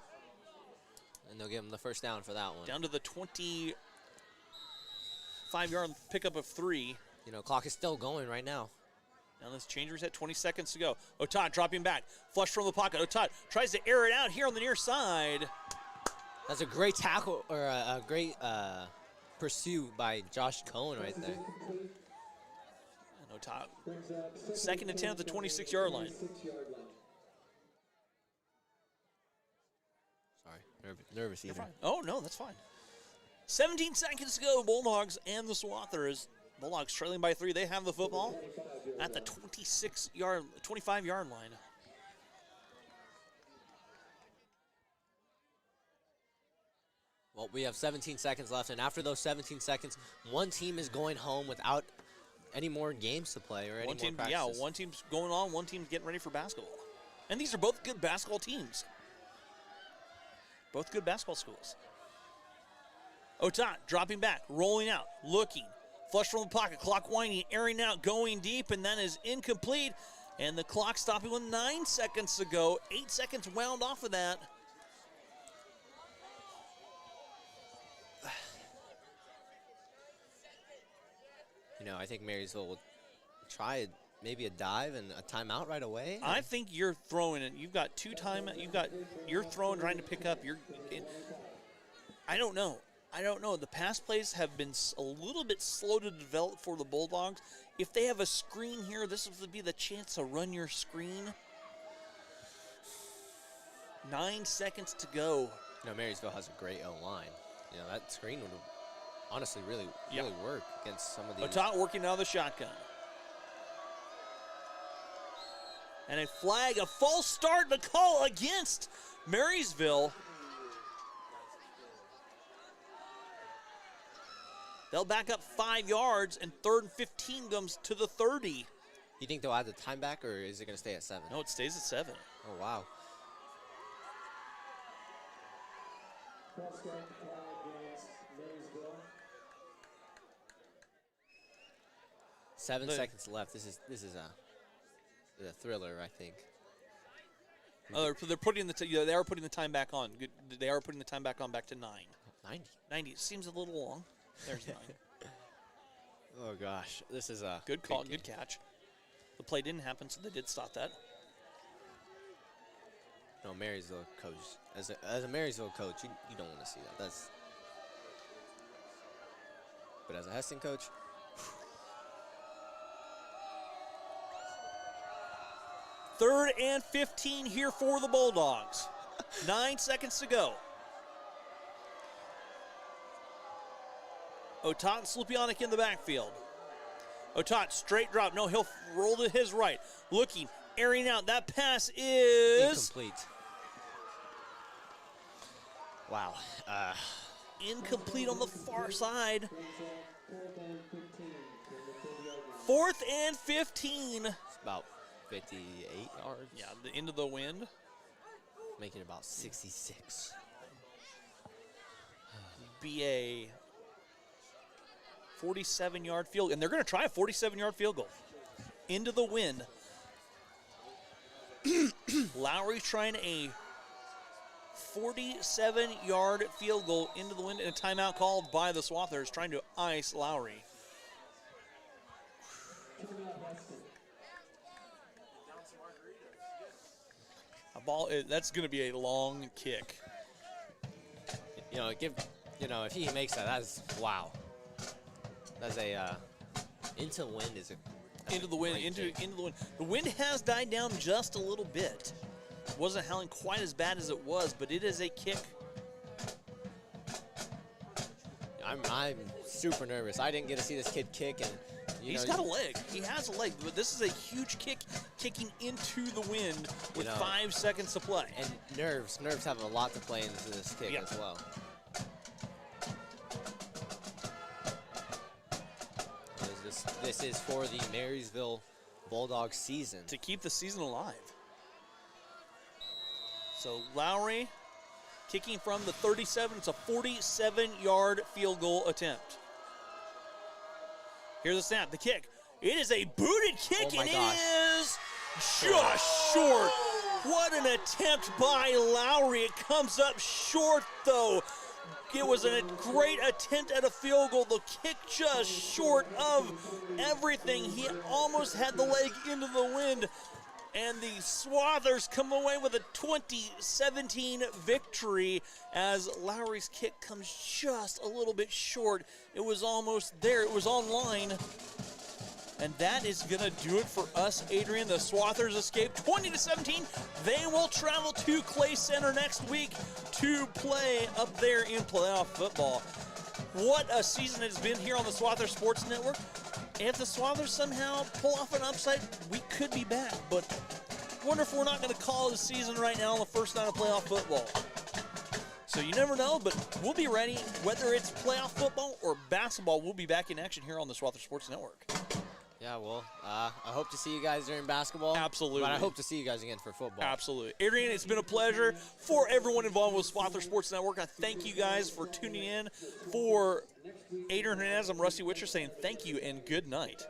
And they'll give him the first down for that one. Down to the 25-yard pickup of 3. You know, clock is still going right now. Now this change reset, 20 seconds to go. Otat dropping back, flush from the pocket. Otat tries to air it out here on the near side. That's a great tackle, or a great pursuit by Josh Cohen right there. And Otat, 2nd and 10 at the 26-yard line. Sorry, nervous either. Oh, no, that's fine. 17 seconds to go, Bulldogs and the Swathers. Bulldogs trailing by 3. They have the football at the 25-yard line. Well, we have 17 seconds left, and after those 17 seconds, one team is going home without any more games to play or any more practices. Yeah, one team's going on, one team's getting ready for basketball. And these are both good basketball teams. Both good basketball schools. Otat dropping back, rolling out, looking. Flush from the pocket, clock winding, airing out, going deep, and that is incomplete. And the clock stopping with 9 seconds to go. 8 seconds wound off of that. You know, I think Marysville will try maybe a dive and a timeout right away. I think you're throwing it. You've got you're throwing, trying to pick up. I don't know. The pass plays have been a little bit slow to develop for the Bulldogs. If they have a screen here, this would be the chance to run your screen. 9 seconds to go. You know, Marysville has a great O-line. You know, that screen would honestly really work against some of these. Otat working out of the shotgun. And a flag, a false start to call against Marysville. They'll back up 5 yards, and 3rd and 15 comes to the 30. You think they'll add the time back, or is it going to stay at 7? No, it stays at 7. Oh, wow. Seven seconds left. This is a thriller, I think. Oh, they're putting they are putting the time back on. They are putting the time back on back to 9. 90 seems a little long. There's 9. Oh gosh, this is a good call, good catch. The play didn't happen, so they did stop that. No, Marysville coach. As a Marysville coach, you don't want to see that. But as a Hesston coach. 3rd and 15 here for the Bulldogs. 9 seconds to go. Otat and Slupionic in the backfield. Otat, straight drop. No, he'll roll to his right. Looking, airing out. That pass is incomplete. Wow. Incomplete on the far side. 4th and 15. It's about 58 yards. Yeah, into the wind. Making it about 66. Be a 47-yard field, and they're going to try a 47-yard field goal. Into the wind. Lowry trying a 47-yard field goal into the wind, and a timeout called by the Swathers trying to ice Lowry. That's going to be a long kick. If he makes that, that's wow. That's a into the wind is a into the wind. The wind has died down just a little bit. It wasn't howling quite as bad as it was, but it is a kick. I'm super nervous. I didn't get to see this kid kick, and he's got a leg. He has a leg, but this is a huge kick, kicking into the wind with 5 seconds to play. And nerves have a lot to play into this kick as well. This is for the Marysville Bulldogs season. To keep the season alive. So Lowry kicking from the 37. It's a 47-yard field goal attempt. Here's the snap, the kick. It is a booted kick, and it is just short. What an attempt by Lowry. It comes up short, though. It was a great attempt at a field goal. The kick just short of everything. He almost had the leg into the wind. And the Swathers come away with a 20-17 victory as Lowry's kick comes just a little bit short. It was almost there. It was online. And that is going to do it for us, Adrian. The Swathers escape 20-17. They will travel to Clay Center next week to play up there in playoff football. What a season it has been here on the Swathers Sports Network. If the Swathers somehow pull off an upset, we could be back. But wonder if we're not going to call the season right now on the first night of playoff football. So you never know, but we'll be ready. Whether it's playoff football or basketball, we'll be back in action here on the Swathers Sports Network. Yeah, well, I hope to see you guys during basketball. Absolutely. But I hope to see you guys again for football. Absolutely. Adrian, it's been a pleasure. For everyone involved with Swathers Sports Network, I thank you guys for tuning in. For Adrian Hernandez, I'm Rusty Witcher saying thank you and good night.